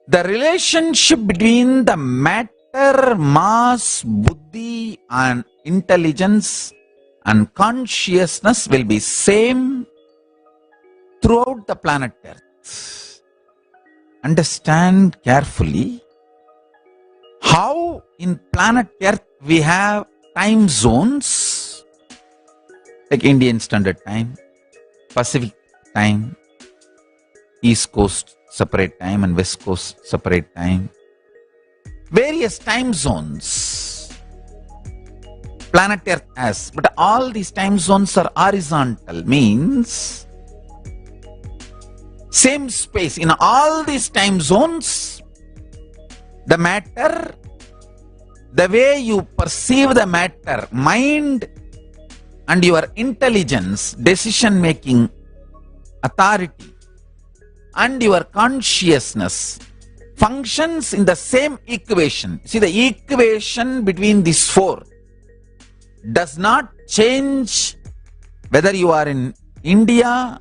The relationship between the matter, mass, buddhi and intelligence and consciousness will be same throughout the planet Earth. Understand carefully how in planet Earth we have time zones like Indian Standard Time, Pacific Time, East Coast separate time and West Coast separate time. Various time zones planet Earth has, but all these time zones are horizontal, means same space. In all these time zones, the matter, the way you perceive the matter, mind and your intelligence, decision-making authority and your consciousness functions in the same equation. See, the equation between these four does not change whether you are in India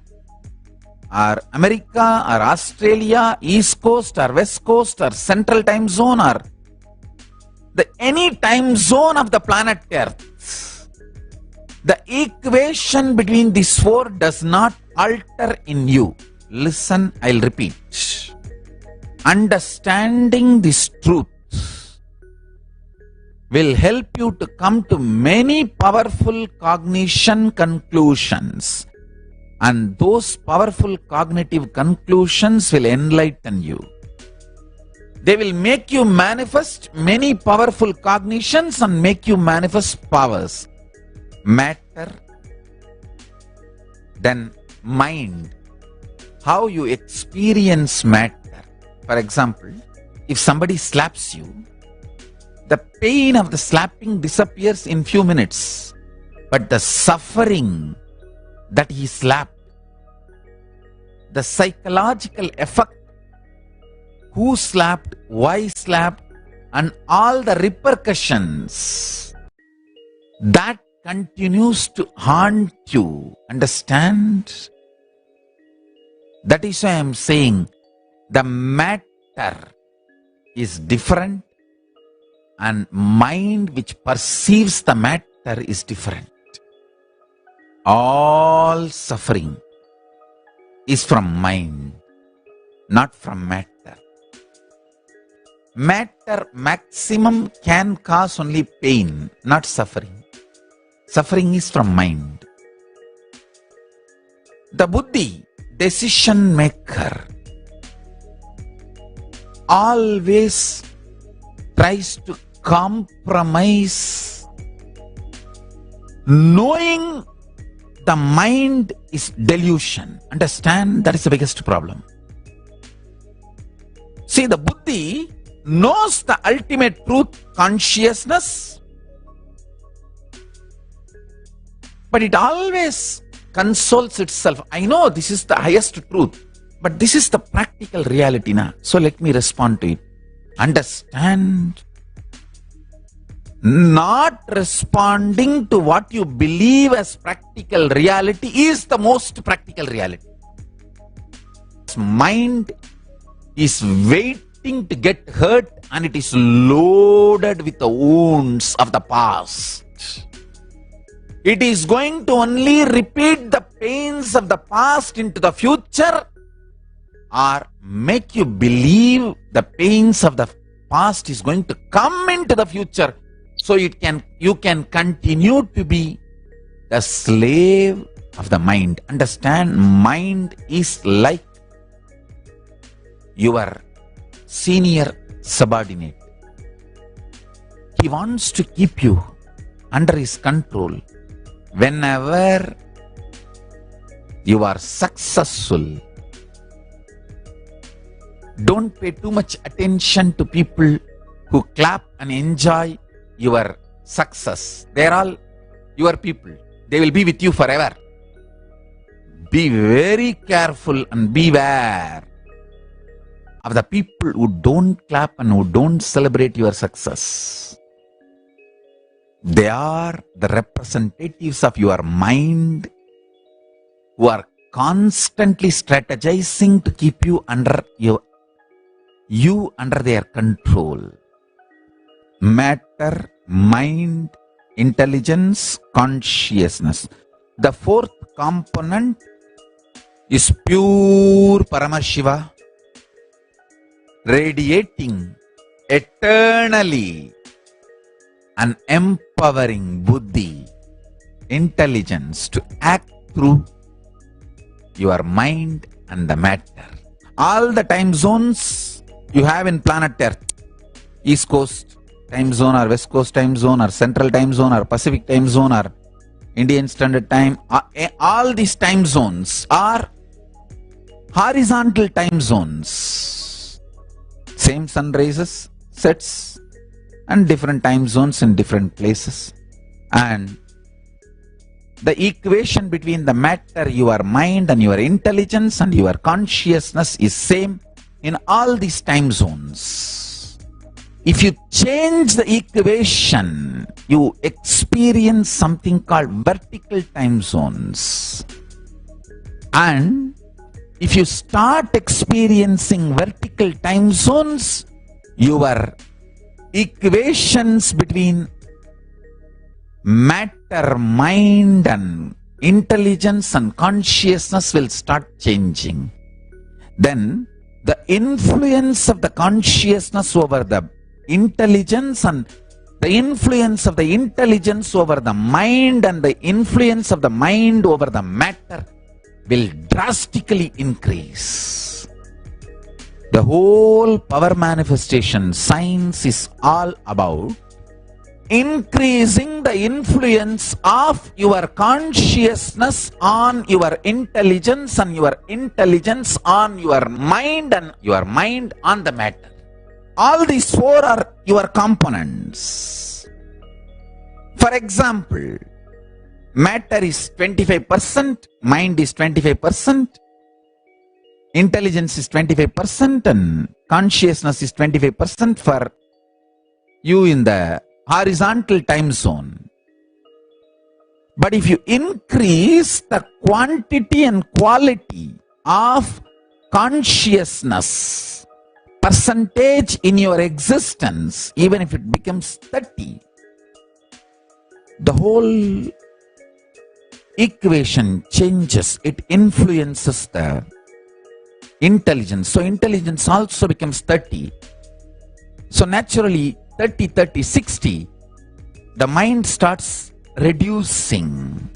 or America or Australia, East Coast or West Coast or Central Time Zone or any time zone of the planet Earth. The equation between these four does not alter in you. Listen, I'll repeat. Understanding this truth will help you to come to many powerful cognition conclusions. And those powerful cognitive conclusions will enlighten you. They will make you manifest many powerful cognitions and make you manifest powers. Matter, then mind, how you experience matter. For example, if somebody slaps you, the pain of the slapping disappears in few minutes, but the suffering that he slapped, the psychological effect, who slapped, why slapped, and all the repercussions, that continues to haunt you. Understand? That is why I am saying the matter is different and mind which perceives the matter is different. All suffering is from mind, not from matter. Matter maximum can cause only pain, not suffering. Suffering is from mind. The buddhi, decision maker, always tries to compromise, knowing the mind is delusion. Understand? That is the biggest problem. See, the buddhi knows the ultimate truth, consciousness, but it always consoles itself. I know this is the highest truth, but this is the practical reality now. So let me respond to it. Understand? Not responding to what you believe as practical reality is the most practical reality. Mind is waiting to get hurt and it is loaded with the wounds of the past. It is going to only repeat the pains of the past into the future or make you believe the pains of the past is going to come into the future so you can continue to be the slave of the mind. Understand, mind is like your senior subordinate. He wants to keep you under his control. Whenever you are successful, don't pay too much attention to people who clap and enjoy your success. They are all your people. They will be with you forever. Be very careful and beware of the people who don't clap and who don't celebrate your success. They are the representatives of your mind who are constantly strategizing to keep you under their control. Matter, mind, intelligence, consciousness. The fourth component is pure Paramashiva, radiating eternally and empowering buddhi, intelligence to act through your mind and the matter. All the time zones you have in planet Earth, East Coast time zone or West Coast time zone or Central time zone or Pacific time zone or Indian Standard Time, all these time zones are horizontal time zones. Same sun rises, sets, and different time zones in different places. And the equation between the matter, your mind, and your intelligence and your consciousness is same in all these time zones. If you change the equation, you experience something called vertical time zones. And if you start experiencing vertical time zones, your equations between matter, mind, and intelligence and consciousness will start changing. Then the influence of the consciousness over the intelligence and the influence of the intelligence over the mind and the influence of the mind over the matter will drastically increase. The whole power manifestation science is all about increasing the influence of your consciousness on your intelligence and your intelligence on your mind and your mind on the matter. All these four are your components. For example, matter is 25%, mind is 25%, intelligence is 25%, and consciousness is 25% for you in the horizontal time zone. But if you increase the quantity and quality of consciousness percentage in your existence, even if it becomes 30, the whole equation changes. It influences the intelligence. So intelligence also becomes 30. So naturally 30, 30, 60, the mind starts reducing.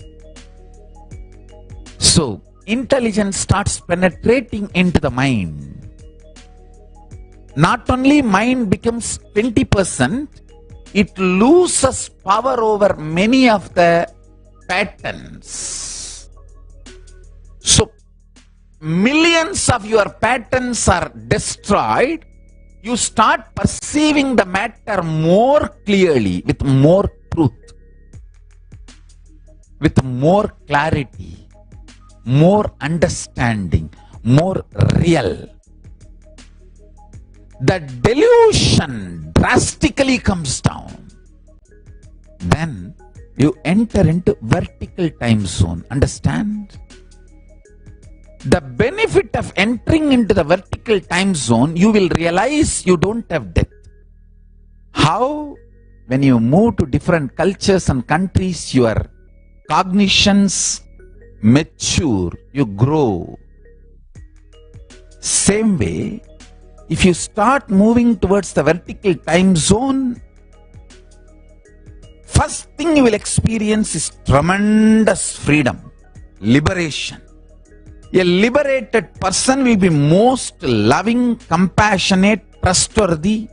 So intelligence starts penetrating into the mind. Not only mind becomes 20%, it loses power over many of the patterns. So millions of your patterns are destroyed. You start perceiving the matter more clearly, with more truth, with more clarity, more understanding, more real. The delusion drastically comes down. Then you enter into vertical time zone. Understand? the benefit of entering into the vertical time zone, you will realize you don't have death. How? When you move to different cultures and countries, your cognitions mature, you grow. Same way, if you start moving towards the vertical time zone, first thing you will experience is tremendous freedom, liberation. A liberated person will be most loving, compassionate, trustworthy.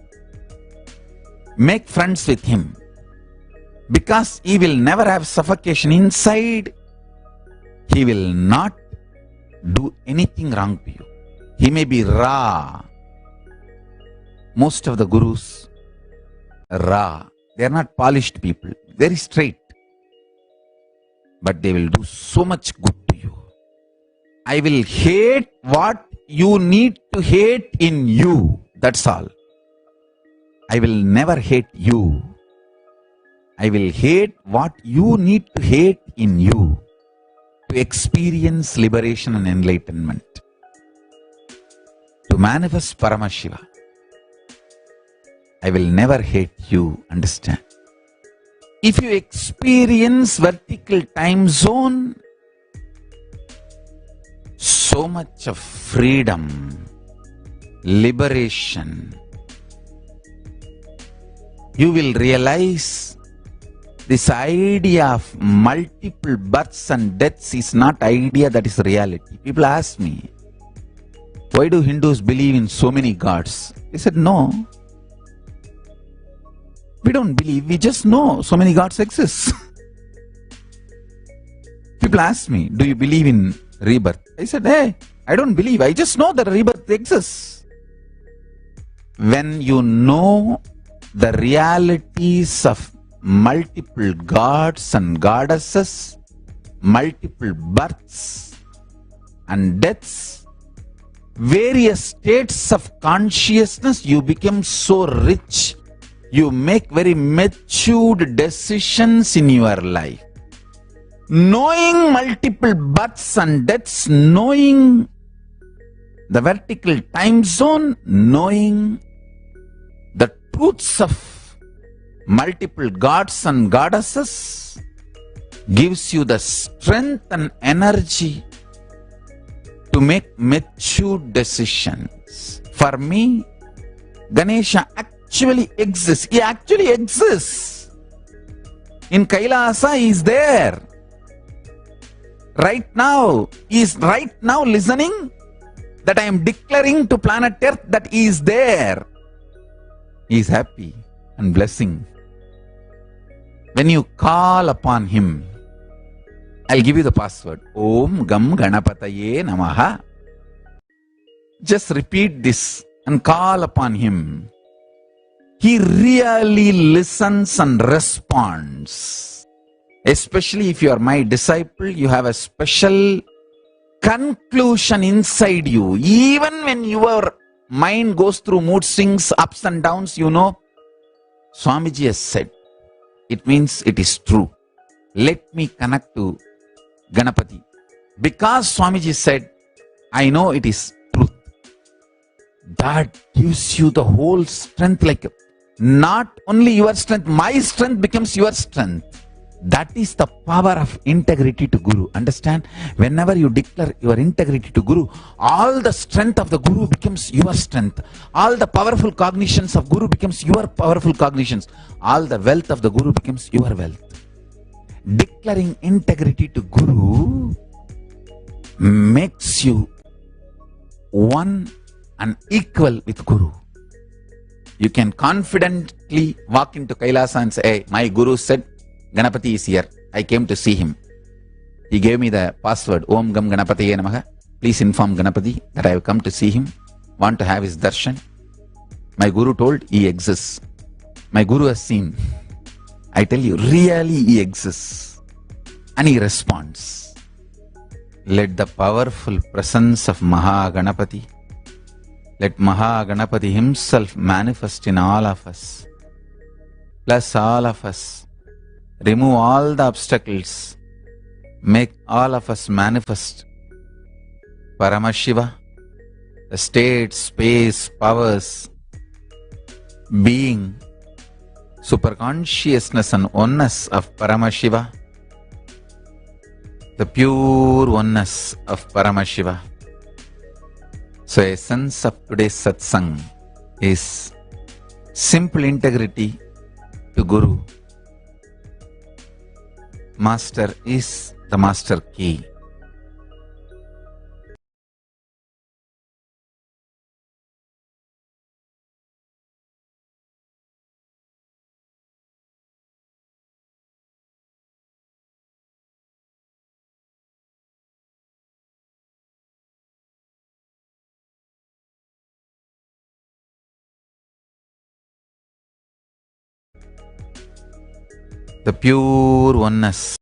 Make friends with him, because he will never have suffocation inside. He will not do anything wrong to you. He may be raw. Most of the gurus are raw. They are not polished people, very straight. But they will do so much good to you. I will hate what you need to hate in you. That's all. I will never hate you. I will hate what you need to hate in you to experience liberation and enlightenment, to manifest Paramashiva. I will never hate you, understand? If you experience vertical time zone, so much of freedom, liberation, you will realize this idea of multiple births and deaths is not idea, that is reality. People ask me, why do Hindus believe in so many gods? I said, no. We don't believe, we just know so many gods exist. People ask me, do you believe in rebirth? I said, hey, I don't believe, I just know that rebirth exists. When you know the realities of multiple gods and goddesses, multiple births and deaths, various states of consciousness, you become so rich. You make very matured decisions in your life. Knowing multiple births and deaths, knowing the vertical time zone, knowing the truths of multiple gods and goddesses gives you the strength and energy to make matured decisions. For me, Ganesha actually exists. He actually exists. In Kailasa, he is there. Right now, he is right now listening that I am declaring to planet Earth that he is there. He is happy and blessing. When you call upon him, I'll give you the password. Om Gam Ganapataye Namaha. Just repeat this and call upon him. He really listens and responds. Especially if you are my disciple, you have a special conclusion inside you. Even when your mind goes through mood swings, ups and downs, you know, Swamiji has said, it means it is true. Let me connect to Ganapati. Because Swamiji said, I know it is truth. That gives you the whole strength, like not only your strength, my strength becomes your strength. That is the power of integrity to Guru. Understand? Whenever you declare your integrity to Guru, all the strength of the Guru becomes your strength. All the powerful cognitions of Guru becomes your powerful cognitions. All the wealth of the Guru becomes your wealth. Declaring integrity to Guru makes you one and equal with Guru. You can confidently walk into Kailasa and say, hey, my Guru said, Ganapati is here. I came to see him. He gave me the password, Om Gam Ganapataye Namaha. Please inform Ganapati that I have come to see him, want to have his darshan. My Guru told he exists. My Guru has seen. I tell you, really he exists. And he responds. Let the powerful presence of Maha Ganapati, let Maha Ganapati himself manifest in all of us. Bless all of us. Remove all the obstacles. Make all of us manifest Paramashiva, the state, space, powers, being, superconsciousness and oneness of Paramashiva, the pure oneness of Paramashiva. So essence of today's satsang is simple integrity to Guru. Master is the master key. The pure oneness